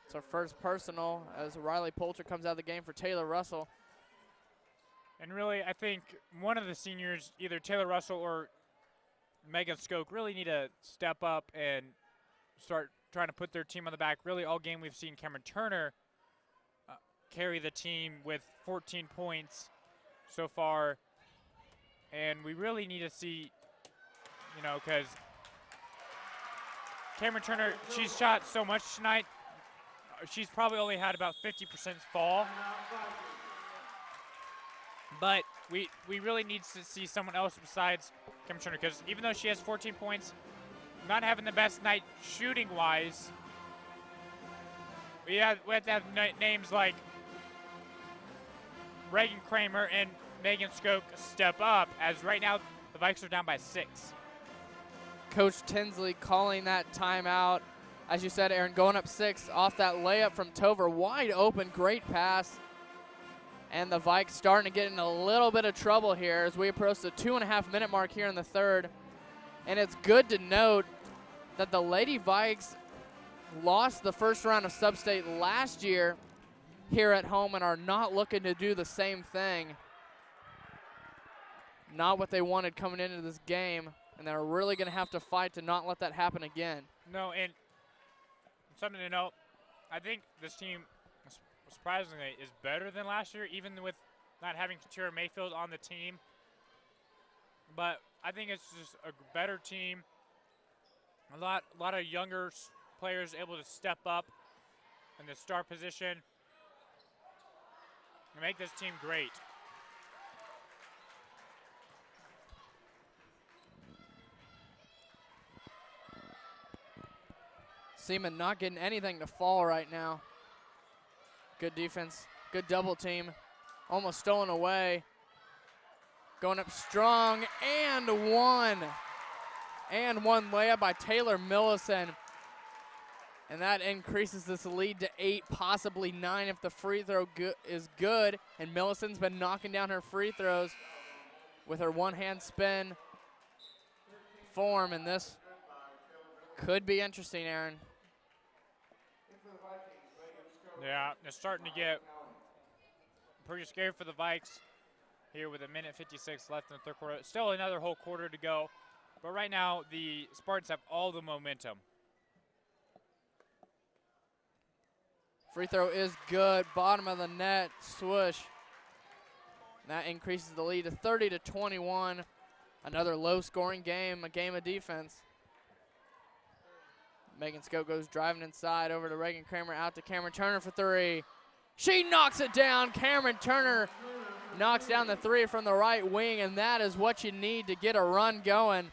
[SPEAKER 1] It's her first personal as Riley Poulter comes out of the game for Taylor Russell.
[SPEAKER 2] And really, I think one of the seniors, either Taylor Russell or Megan Skoke, really need to step up and start trying to put their team on the back. Really, all game we've seen Cameron Turner carry the team with 14 points so far. And we really need to see, you know, because Cameron Turner, she's shot so much tonight. She's probably only had about 50% fall. But we really need to see someone else besides Cameron Turner, because even though she has 14 points, not having the best night shooting-wise, we have to have names like Reagan Kramer and Megan Skoke step up, as right now the Vikes are down by 6.
[SPEAKER 1] Coach Tinsley calling that timeout. As you said, Aaron, going up 6 off that layup from Tover. Wide open, great pass. And the Vikes starting to get in a little bit of trouble here as we approach the 2.5-minute mark here in the 3rd. And it's good to note that the Lady Vikes lost the first round of Sub-State last year here at home and are not looking to do the same thing. Not what they wanted coming into this game. and they're really going to have to fight to not let that happen again.
[SPEAKER 2] No, and something to note, I think this team, surprisingly, is better than last year, even with not having Katura Mayfield on the team. But I think it's just a better team. A lot of younger players able to step up in the star position and make this team great.
[SPEAKER 1] Seaman not getting anything to fall right now. Good defense, good double team. Almost stolen away. Going up strong, and one. And one layup by Taylor Millison. And that increases this lead to 8, possibly 9 if the free throw is good. And Millison's been knocking down her free throws with her one-hand spin form, and this could be interesting, Aaron.
[SPEAKER 2] Yeah, it's starting to get pretty scary for the Vikes here with 1:56 left in the third quarter. Still another whole quarter to go. But right now, the Spartans have all the momentum.
[SPEAKER 1] Free throw is good. Bottom of the net, swoosh. And that increases the lead to 30-21. Another low-scoring game, a game of defense. Megan Skoke goes driving inside over to Reagan Kramer, out to Cameron Turner for 3. She knocks it down. Cameron Turner knocks down the 3 from the right wing, and that is what you need to get a run going.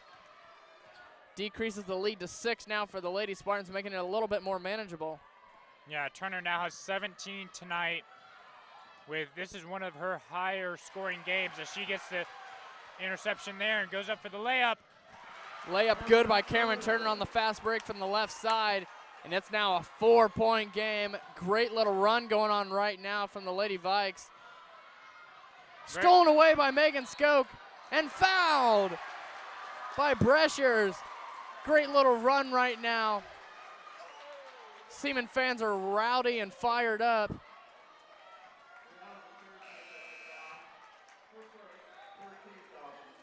[SPEAKER 1] Decreases the lead to 6 now for the Lady Spartans, making it a little bit more manageable.
[SPEAKER 2] Yeah, Turner now has 17 tonight. This is one of her higher scoring games as she gets the interception there and goes up for the layup.
[SPEAKER 1] Layup good by Cameron Turner on the fast break from the left side, and it's now a 4-point game. Great little run going on right now from the Lady Vikes. Stolen away by Megan Skoke and fouled by Breschers. Great little run right now. Seaman fans are rowdy and fired up.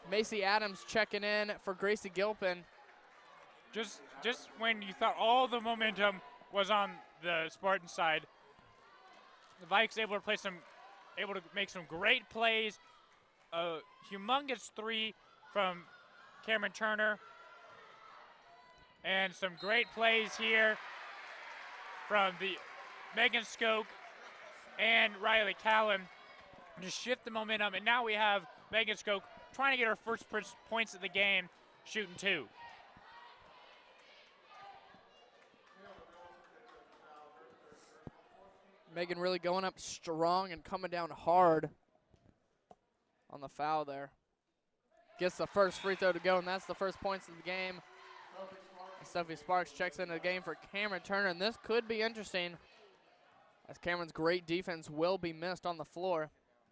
[SPEAKER 1] Macy Adams checking in for Gracie Gilpin.
[SPEAKER 2] Just when you thought all the momentum was on the Spartan side, the Vikes able to make some great plays. A humongous 3 from Cameron Turner. And some great plays here from the Megan Skoke and Riley Callan to shift the momentum. And now we have Megan Skoke trying to get her first points of the game, shooting 2.
[SPEAKER 1] Megan really going up strong and coming down hard on the foul there. Gets the first free throw to go, and that's the first points of the game. Sophie Sparks checks into the game for Cameron Turner, and this could be interesting as Cameron's great defense will be missed on the floor.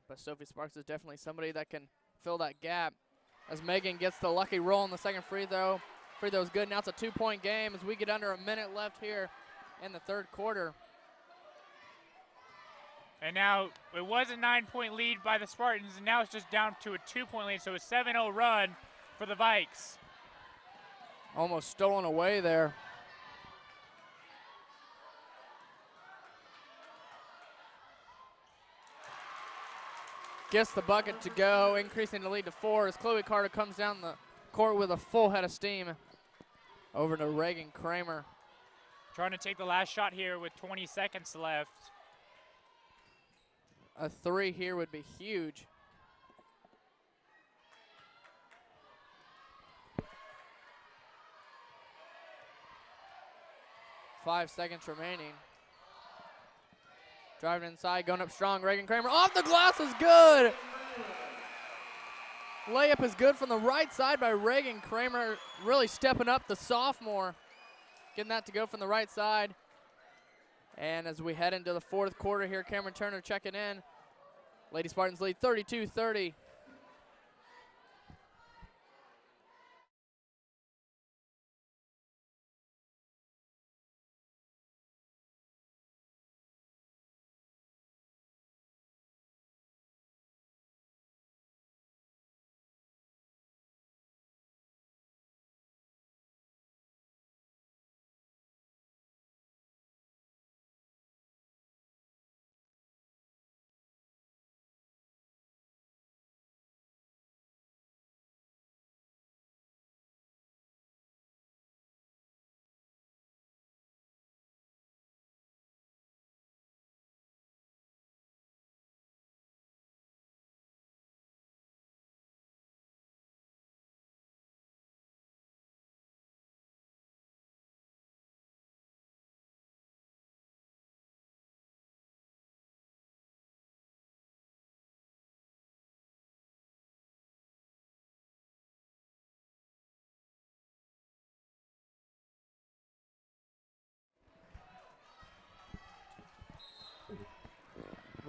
[SPEAKER 1] But Sophie Sparks is definitely somebody that can fill that gap as Megan gets the lucky roll on the second free throw. Free throw's good. Now it's a 2-point game as we get under a minute left here in the third quarter.
[SPEAKER 2] And now it was a 9-point lead by the Spartans, and now it's just down to a 2-point lead, so a 7-0 run for the Vikes.
[SPEAKER 1] Almost stolen away there. Gets the bucket to go, increasing the lead to 4 as Chloe Carter comes down the court with a full head of steam. Over to Reagan Kramer.
[SPEAKER 2] Trying to take the last shot here with 20 seconds left.
[SPEAKER 1] A 3 here would be huge. Five seconds remaining. Driving inside, going up strong. Reagan Kramer off the glass is good. Layup is good from the right side by Reagan Kramer. Really stepping up, the sophomore. Getting that to go from the right side. And as we head into the fourth quarter here, Cameron Turner checking in. Lady Spartans lead 32-30.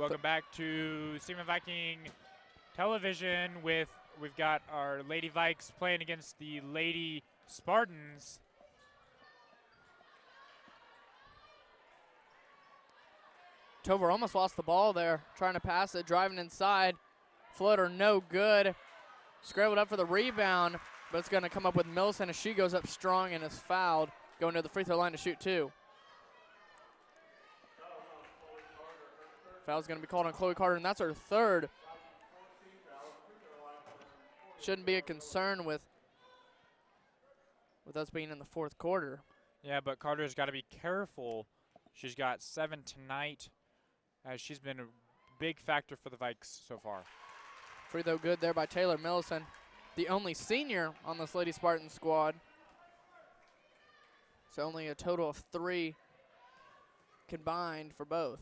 [SPEAKER 2] Welcome back to Seaman Viking Television. We've got our Lady Vikes playing against the Lady Spartans.
[SPEAKER 1] Tover almost lost the ball there, trying to pass it, driving inside. Floater no good. Scrambled up for the rebound, but it's going to come up with Millison as she goes up strong and is fouled, going to the free throw line to shoot 2. Foul's going to be called on Chloe Carter, and that's her 3rd. Shouldn't be a concern with us being in the 4th quarter.
[SPEAKER 2] Yeah, but Carter's got to be careful. She's got 7 tonight, as she's been a big factor for the Vikes so far.
[SPEAKER 1] Free throw good there by Taylor Millison, the only senior on this Lady Spartan squad. So only a total of 3 combined for both.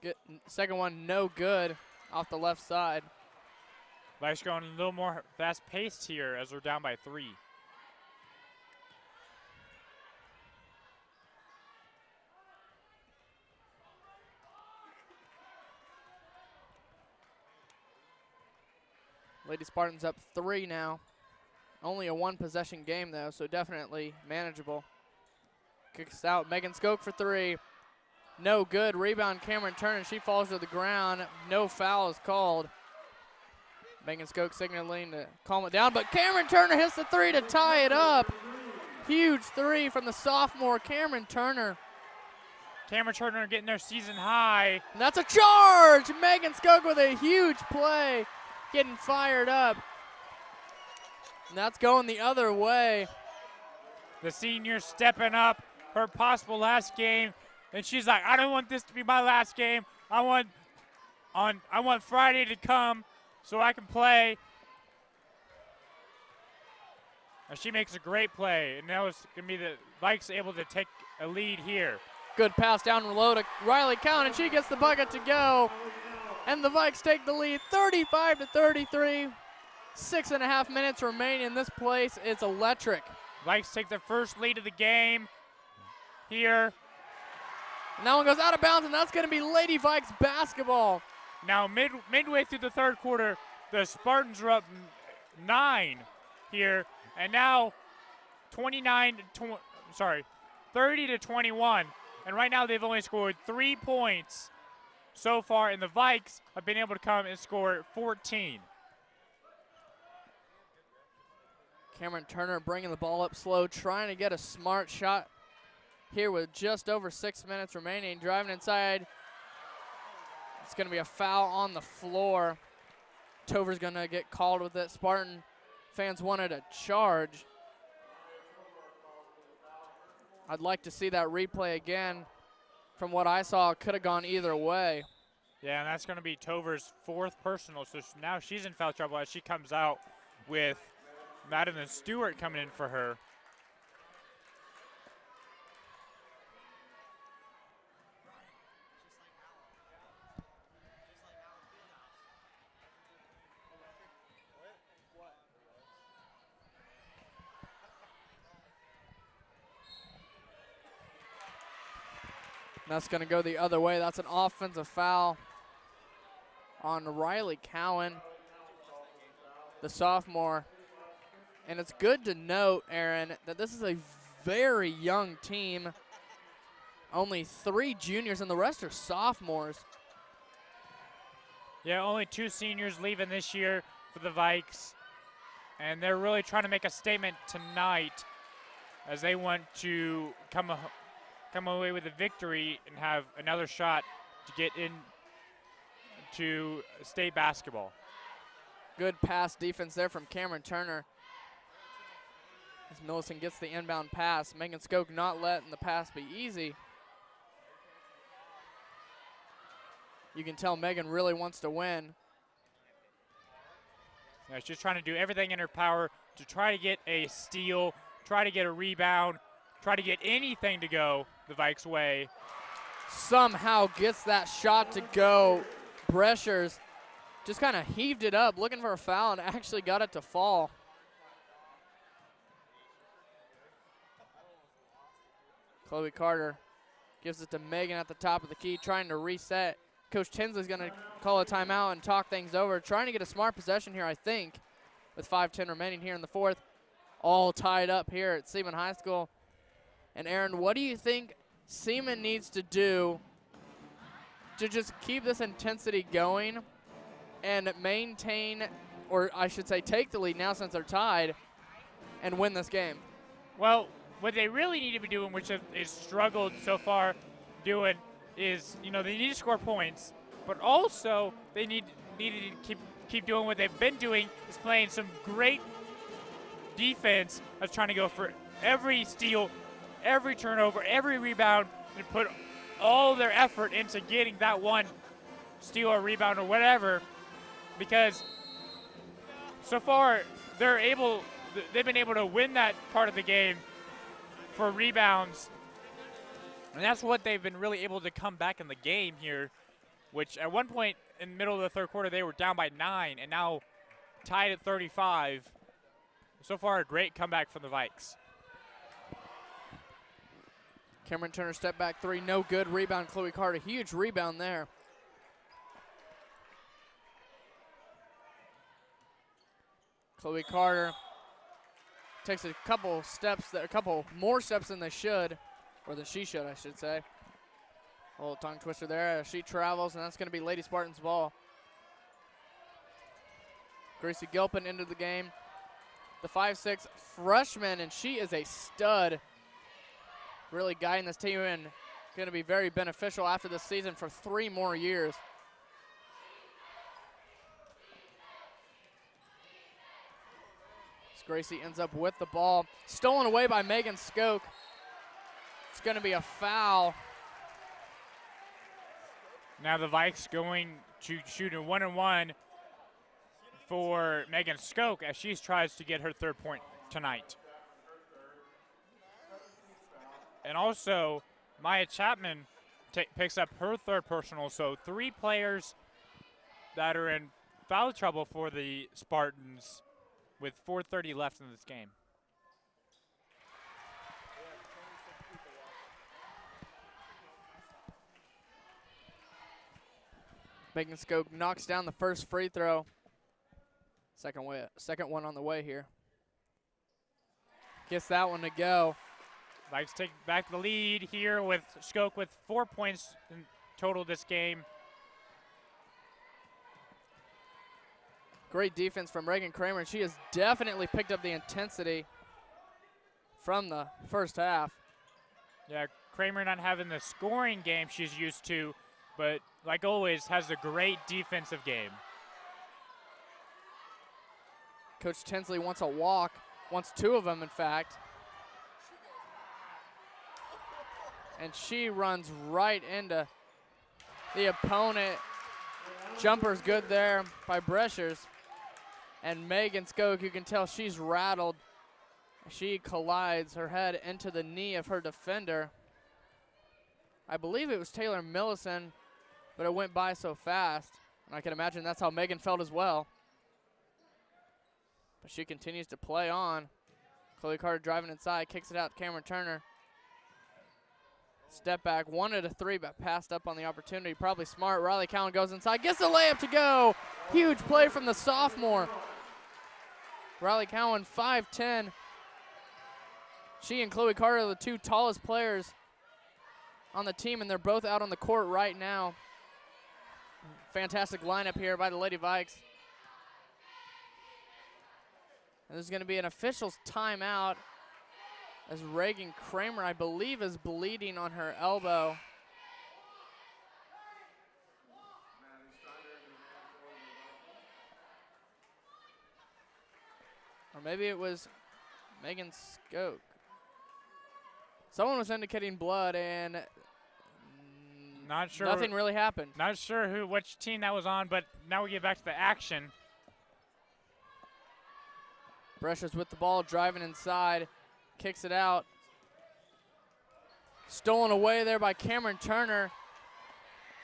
[SPEAKER 1] Good. Second one, no good off the left side.
[SPEAKER 2] Vikes going a little more fast-paced here as they're down by 3.
[SPEAKER 1] Lady Spartans up 3 now. Only a 1-possession game, though, so definitely manageable. Kicks out. Megan Skoke for 3. No good. Rebound, Cameron Turner. She falls to the ground. No foul is called. Megan Skoke signaling to calm it down, but Cameron Turner hits the 3 to tie it up. Huge 3 from the sophomore, Cameron Turner.
[SPEAKER 2] Cameron Turner getting their season high.
[SPEAKER 1] And that's a charge! Megan Skoke with a huge play, getting fired up. And that's going the other way.
[SPEAKER 2] The senior stepping up, her possible last game, and she's like, I don't want this to be my last game. I want Friday to come so I can play. And she makes a great play, and now it's going to be the Vikes able to take a lead here.
[SPEAKER 1] Good pass down low to Riley Cowan, and she gets the bucket to go. And the Vikes take the lead 35-33. 6.5 minutes remaining in this place. It's electric.
[SPEAKER 2] Vikes take their first lead of the game here.
[SPEAKER 1] And that one goes out of bounds, and that's going to be Lady Vikes basketball.
[SPEAKER 2] Now midway through the 3rd quarter, the Spartans are up 9 here, and now 30-21. And right now they've only scored 3 points so far, and the Vikes have been able to come and score 14.
[SPEAKER 1] Cameron Turner bringing the ball up slow, trying to get a smart shot here with just over 6 minutes remaining. Driving inside. It's going to be a foul on the floor. Tover's going to get called with it. Spartan fans wanted a charge. I'd like to see that replay again. From what I saw, it could have gone either way.
[SPEAKER 2] Yeah, and that's going to be Tover's 4th personal. So now she's in foul trouble as she comes out with Madeline Stewart coming in for her.
[SPEAKER 1] That's going to go the other way. That's an offensive foul on Riley Cowan, the sophomore. And it's good to note, Aaron, that this is a very young team. Only 3 juniors, and the rest are sophomores.
[SPEAKER 2] Yeah, only 2 seniors leaving this year for the Vikes. And they're really trying to make a statement tonight as they want to come away with a victory and have another shot to get into state basketball.
[SPEAKER 1] Good pass defense there from Cameron Turner. As Millison gets the inbound pass. Megan Skoke not letting the pass be easy. You can tell Megan really wants to win.
[SPEAKER 2] Yeah, she's trying to do everything in her power to try to get a steal, try to get a rebound, try to get anything to go the Vikes' way.
[SPEAKER 1] Somehow gets that shot to go. Breschers just kind of heaved it up, looking for a foul, and actually got it to fall. Chloe Carter gives it to Megan at the top of the key, trying to reset. Coach Tinsley's going to call a timeout and talk things over, trying to get a smart possession here, I think, with 5:10 remaining here in the fourth. All tied up here at Seaman High School. And Aaron, what do you think Seaman needs to do to just keep this intensity going and maintain, or I should say take the lead now since they're tied, and win this game?
[SPEAKER 2] Well, what they really need to be doing, which they've struggled so far doing, is, you know, they need to score points, but also they need to keep doing what they've been doing, is playing some great defense that's trying to go for every steal, every turnover, every rebound, and put all their effort into getting that one steal or rebound or whatever, because so far they've been able to win that part of the game for rebounds, and that's what they've been really able to come back in the game here, which at one point in the middle of the third quarter they were down by 9 and now tied at 35. So far, a great comeback from the Vikes.
[SPEAKER 1] Cameron Turner step back three, no good. Rebound, Chloe Carter, huge rebound there. Chloe Carter takes a couple more steps than they should, or than she should, I should say. A little tongue twister there as she travels, and that's going to be Lady Spartans' ball. Gracie Gilpin into the game. The 5'6" freshman, and she is a stud. Really guiding this team and going to be very beneficial after this season for 3 more years. As Gracie ends up with the ball. Stolen away by Megan Skoke. It's going to be a foul.
[SPEAKER 2] Now the Vikes going to shoot a 1-on-1 for Megan Skoke as she tries to get her 3rd point tonight. And also, Maya Chapman picks up her 3rd personal, so 3 players that are in foul trouble for the Spartans with 4:30 left in this game.
[SPEAKER 1] Megan Skoke knocks down the first free throw. Second one on the way here. Gets that one to go.
[SPEAKER 2] Vikes take back the lead here with Skoke with 4 points in total this game.
[SPEAKER 1] Great defense from Reagan Kramer, and she has definitely picked up the intensity from the first half.
[SPEAKER 2] Yeah, Kramer not having the scoring game she's used to, but like always has a great defensive game.
[SPEAKER 1] Coach Tinsley wants a walk, wants 2 of them in fact. And she runs right into the opponent. Jumper's good there by Breschers. And Megan Skoke, you can tell she's rattled. She collides her head into the knee of her defender. I believe it was Taylor Millison, but it went by so fast. And I can imagine that's how Megan felt as well. But she continues to play on. Chloe Carter driving inside, kicks it out to Cameron Turner. Step back, wanted a 3, but passed up on the opportunity. Probably smart. Riley Cowan goes inside, gets the layup to go. Huge play from the sophomore. Riley Cowan, 5'10". She and Chloe Carter are the 2 tallest players on the team, and they're both out on the court right now. Fantastic lineup here by the Lady Vikes. And there's going to be an official's timeout as Reagan Kramer, I believe, is bleeding on her elbow. Or maybe it was Megan Skoke. Someone was indicating blood, and
[SPEAKER 2] not sure.
[SPEAKER 1] Nothing really happened.
[SPEAKER 2] Not sure which team that was on, but now we get back to the action.
[SPEAKER 1] Breschers with the ball, driving inside, kicks it out. Stolen away there by Cameron Turner.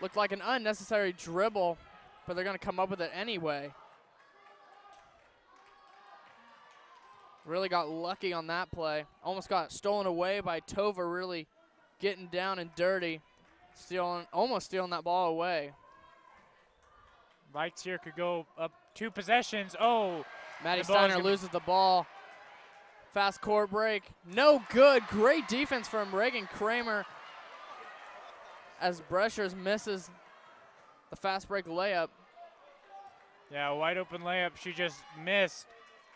[SPEAKER 1] Looked like an unnecessary dribble, but they're going to come up with it anyway. Really got lucky on that play. Almost got stolen away by Tova, really getting down and dirty, almost stealing that ball away.
[SPEAKER 2] Vikes here could go up 2 possessions. Oh,
[SPEAKER 1] Maddie Steiner loses the ball. Fast court break. No good. Great defense from Reagan Kramer as Breschers misses the fast break layup.
[SPEAKER 2] Yeah, a wide open layup. She just missed.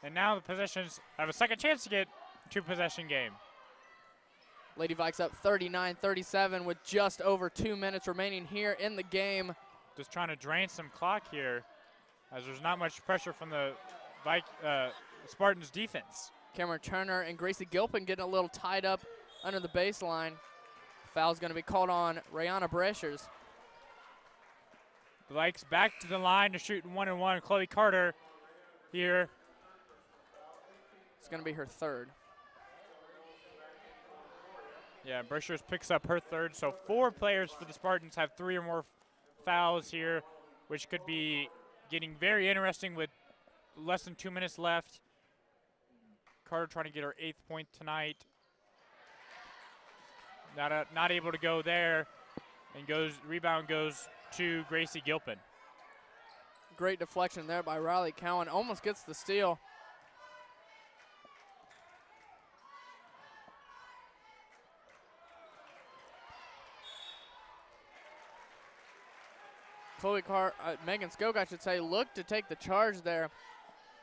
[SPEAKER 2] And now the possessions have a second chance to get 2-possession game.
[SPEAKER 1] Lady Vikes up 39-37 with just over 2 minutes remaining here in the game.
[SPEAKER 2] Just trying to drain some clock here as there's not much pressure from the Spartans defense.
[SPEAKER 1] Cameron Turner and Gracie Gilpin getting a little tied up under the baseline. Foul's going to be called on Rayana Breschers.
[SPEAKER 2] The Vikes back to the line to shoot 1-and-1. Chloe Carter here.
[SPEAKER 1] It's going to be her third.
[SPEAKER 2] Yeah, Breschers picks up her third. So 4 players for the Spartans have 3 or more fouls here, which could be getting very interesting with less than 2 minutes left. Carter trying to get her 8th point tonight. Not able to go there, and rebound goes to Gracie Gilpin.
[SPEAKER 1] Great deflection there by Riley Cowan. Almost gets the steal. Megan Skog, I should say, looked to take the charge there,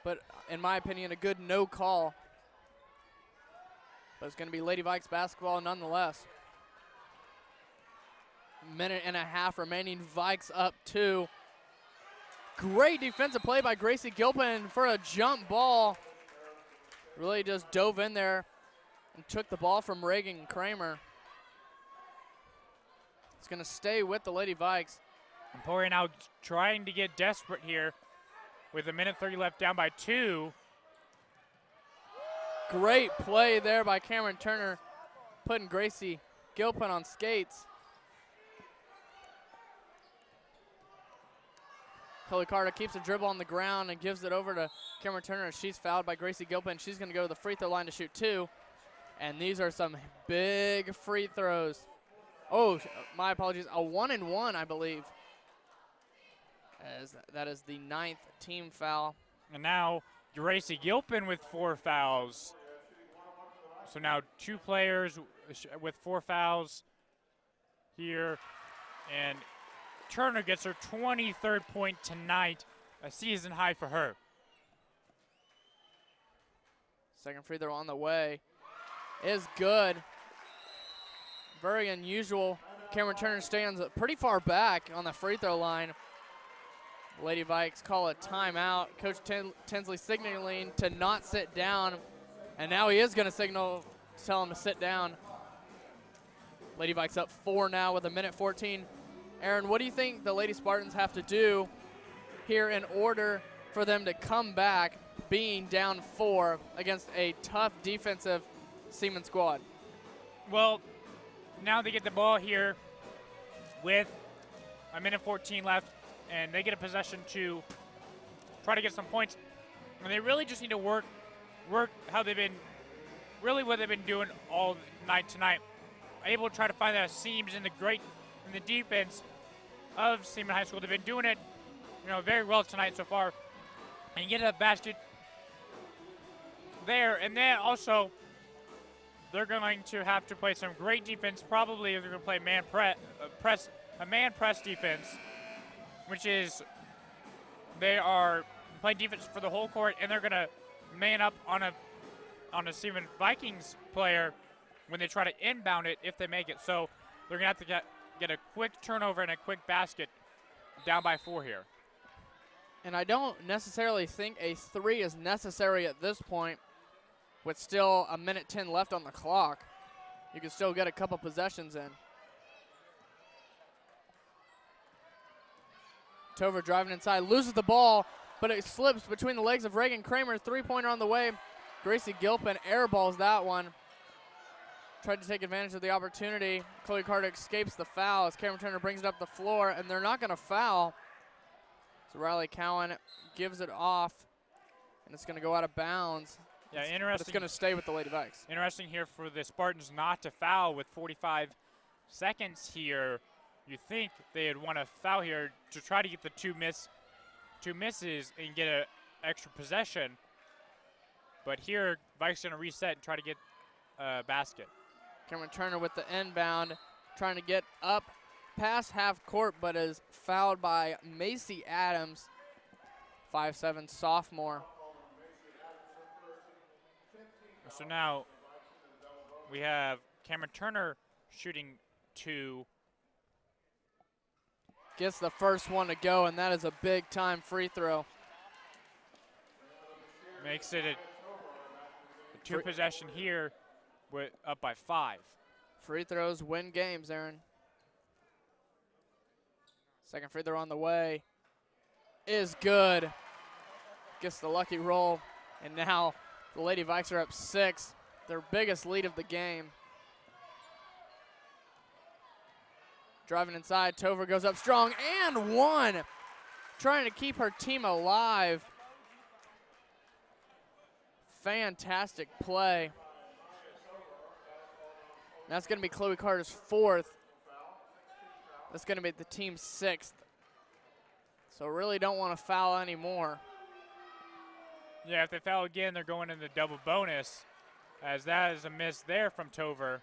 [SPEAKER 1] but in my opinion, a good no call. But it's going to be Lady Vikes basketball nonetheless. Minute and a half remaining. Vikes up 2. Great defensive play by Gracie Gilpin for a jump ball. Really just dove in there and took the ball from Reagan Kramer. It's going to stay with the Lady Vikes.
[SPEAKER 2] Emporia now trying to get desperate here with 1:30 left, down by 2.
[SPEAKER 1] Great play there by Cameron Turner, putting Gracie Gilpin on skates. Chloe Carter keeps the dribble on the ground and gives it over to Cameron Turner. She's fouled by Gracie Gilpin. She's going to go to the free throw line to shoot 2. And these are some big free throws. Oh, my apologies. A 1-and-1, I believe. As that is the 9th team foul.
[SPEAKER 2] And now Gracie Gilpin with 4 fouls. So now 2 players with 4 fouls here. And Turner gets her 23rd point tonight, a season high for her.
[SPEAKER 1] Second free throw on the way is good. Very unusual. Cameron Turner stands pretty far back on the free throw line. Lady Vikes call a timeout. Coach Tinsley signaling to not sit down, and now he is going to tell him to sit down. Lady Vikes up 4 now with 1:14. Aaron, what do you think the Lady Spartans have to do here in order for them to come back being down 4 against a tough defensive Seaman squad?
[SPEAKER 2] Well, now they get the ball here with 1:14 left, and they get a possession to try to get some points. And they really just need to work how they've been, really what they've been doing all night tonight. Able to try to find the seams in the defense of Seaman High School. They've been doing it, very well tonight so far. And you get a basket there, and then also they're going to have to play some great defense. Probably they're going to play a man press defense, which is they are playing defense for the whole court, and they're going to man up on a Seaman Vikings player when they try to inbound it if they make it. So they're going to have to get a quick turnover and a quick basket down by 4 here.
[SPEAKER 1] And I don't necessarily think a 3 is necessary at this point with still 1:10 left on the clock. You can still get a couple possessions in. Tover driving inside, loses the ball, but it slips between the legs of Reagan Kramer. 3-pointer on the way. Gracie Gilpin airballs that one. Tried to take advantage of the opportunity. Chloe Carter escapes the foul as Cameron Turner brings it up the floor, and they're not going to foul. So Riley Cowan gives it off, and it's going to go out of bounds.
[SPEAKER 2] Yeah, interesting.
[SPEAKER 1] But it's going to stay with the Lady Vikes.
[SPEAKER 2] Interesting here for the Spartans not to foul with 45 seconds here, you think they'd want to foul here to try to get the two misses and get an extra possession. But here, Vikes going to reset and try to get a basket.
[SPEAKER 1] Cameron Turner with the inbound, trying to get up past half court, but is fouled by Macy Adams, 5'7" sophomore.
[SPEAKER 2] So now we have Cameron Turner shooting 2.
[SPEAKER 1] Gets the first one to go, and that is a big-time free throw.
[SPEAKER 2] Makes it a two-possession here, with up by 5.
[SPEAKER 1] Free throws win games, Aaron. Second free throw on the way is good. Gets the lucky roll, and now the Lady Vikes are up 6, their biggest lead of the game. Driving inside, Tover goes up strong and 1. Trying to keep her team alive. Fantastic play. That's going to be Chloe Carter's 4th. That's going to be the team's 6th. So really don't want to foul anymore.
[SPEAKER 2] Yeah, if they foul again, they're going in the double bonus, as that is a miss there from Tover.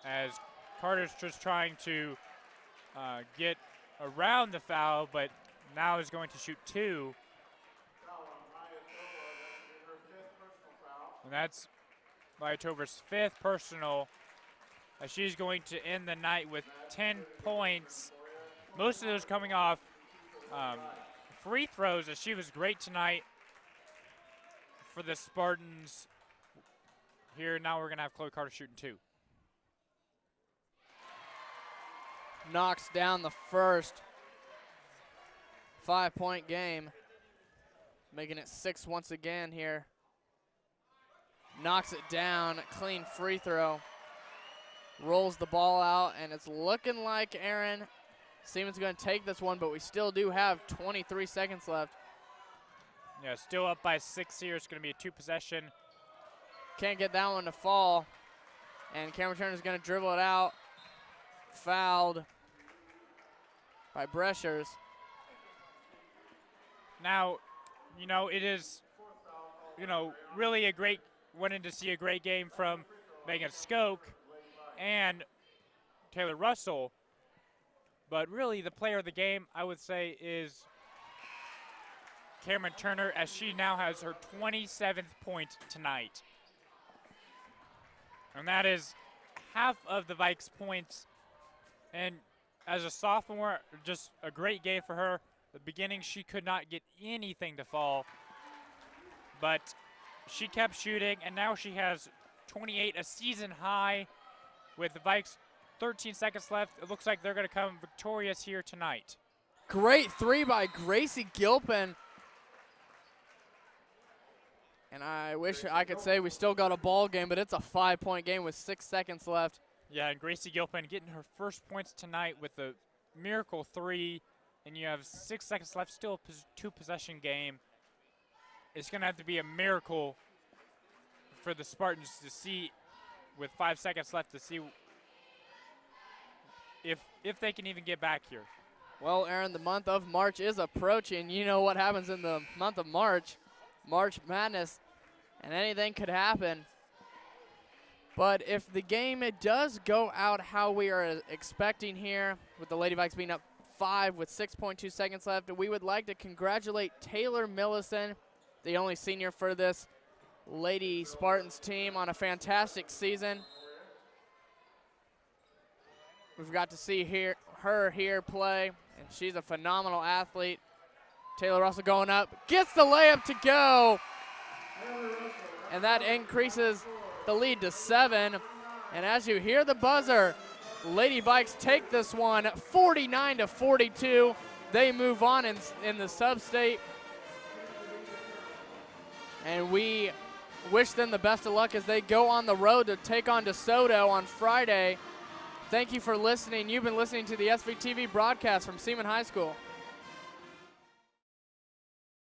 [SPEAKER 2] As Carter's just trying to get around the foul, but now is going to shoot 2. And that's by Tover's 5th personal, as she's going to end the night with 10 points. Most of those coming off free throws, as she was great tonight for the Spartans. Here now we're going to have Chloe Carter shooting 2.
[SPEAKER 1] Knocks down the first. 5-point game. Making it 6 once again here. Knocks it down, clean free throw. Rolls the ball out, and it's looking like, Aaron, Seaman's going to take this one, but we still do have 23 seconds left.
[SPEAKER 2] Yeah, still up by 6 here. It's going to be a 2-possession.
[SPEAKER 1] Can't get that one to fall. And Cameron Turner's going to dribble it out. Fouled by Breschers.
[SPEAKER 2] Now, it is, really a great, wanting to see a great game from Megan Skoke and Taylor Russell. But really, the player of the game, I would say, is Cameron Turner, as she now has her 27th point tonight. And that is half of the Vikes' points. And as a sophomore, just a great game for her. The beginning, she could not get anything to fall. But she kept shooting, and now she has 28, a season high. With the Vikes 13 seconds left, it looks like they're going to come victorious here tonight.
[SPEAKER 1] Great 3 by Gracie Gilpin. And I wish I could say we still got a ball game, but it's a 5-point game with 6 seconds left.
[SPEAKER 2] Yeah, and Gracie Gilpin getting her first points tonight with the miracle 3, and you have 6 seconds left, still a 2-possession game. It's going to have to be a miracle for the Spartans to see, with 5 seconds left, to see if they can even get back here.
[SPEAKER 1] Well, Aaron, the month of March is approaching. You know what happens in the month of March. March Madness, and anything could happen. But if the game does go out how we are expecting here, with the Lady Vikes being up 5 with 6.2 seconds left, we would like to congratulate Taylor Millison, the only senior for this Lady Spartans team, on a fantastic season. We've got to see her here play, and she's a phenomenal athlete. Taylor Russell going up, gets the layup to go, and that increases the lead to 7. And as you hear the buzzer, Lady Vikes take this one 49-42. They move on in the sub-state, and we wish them the best of luck as they go on the road to take on DeSoto on Friday. Thank you for listening. You've been listening to the SVTV broadcast from Seaman High School.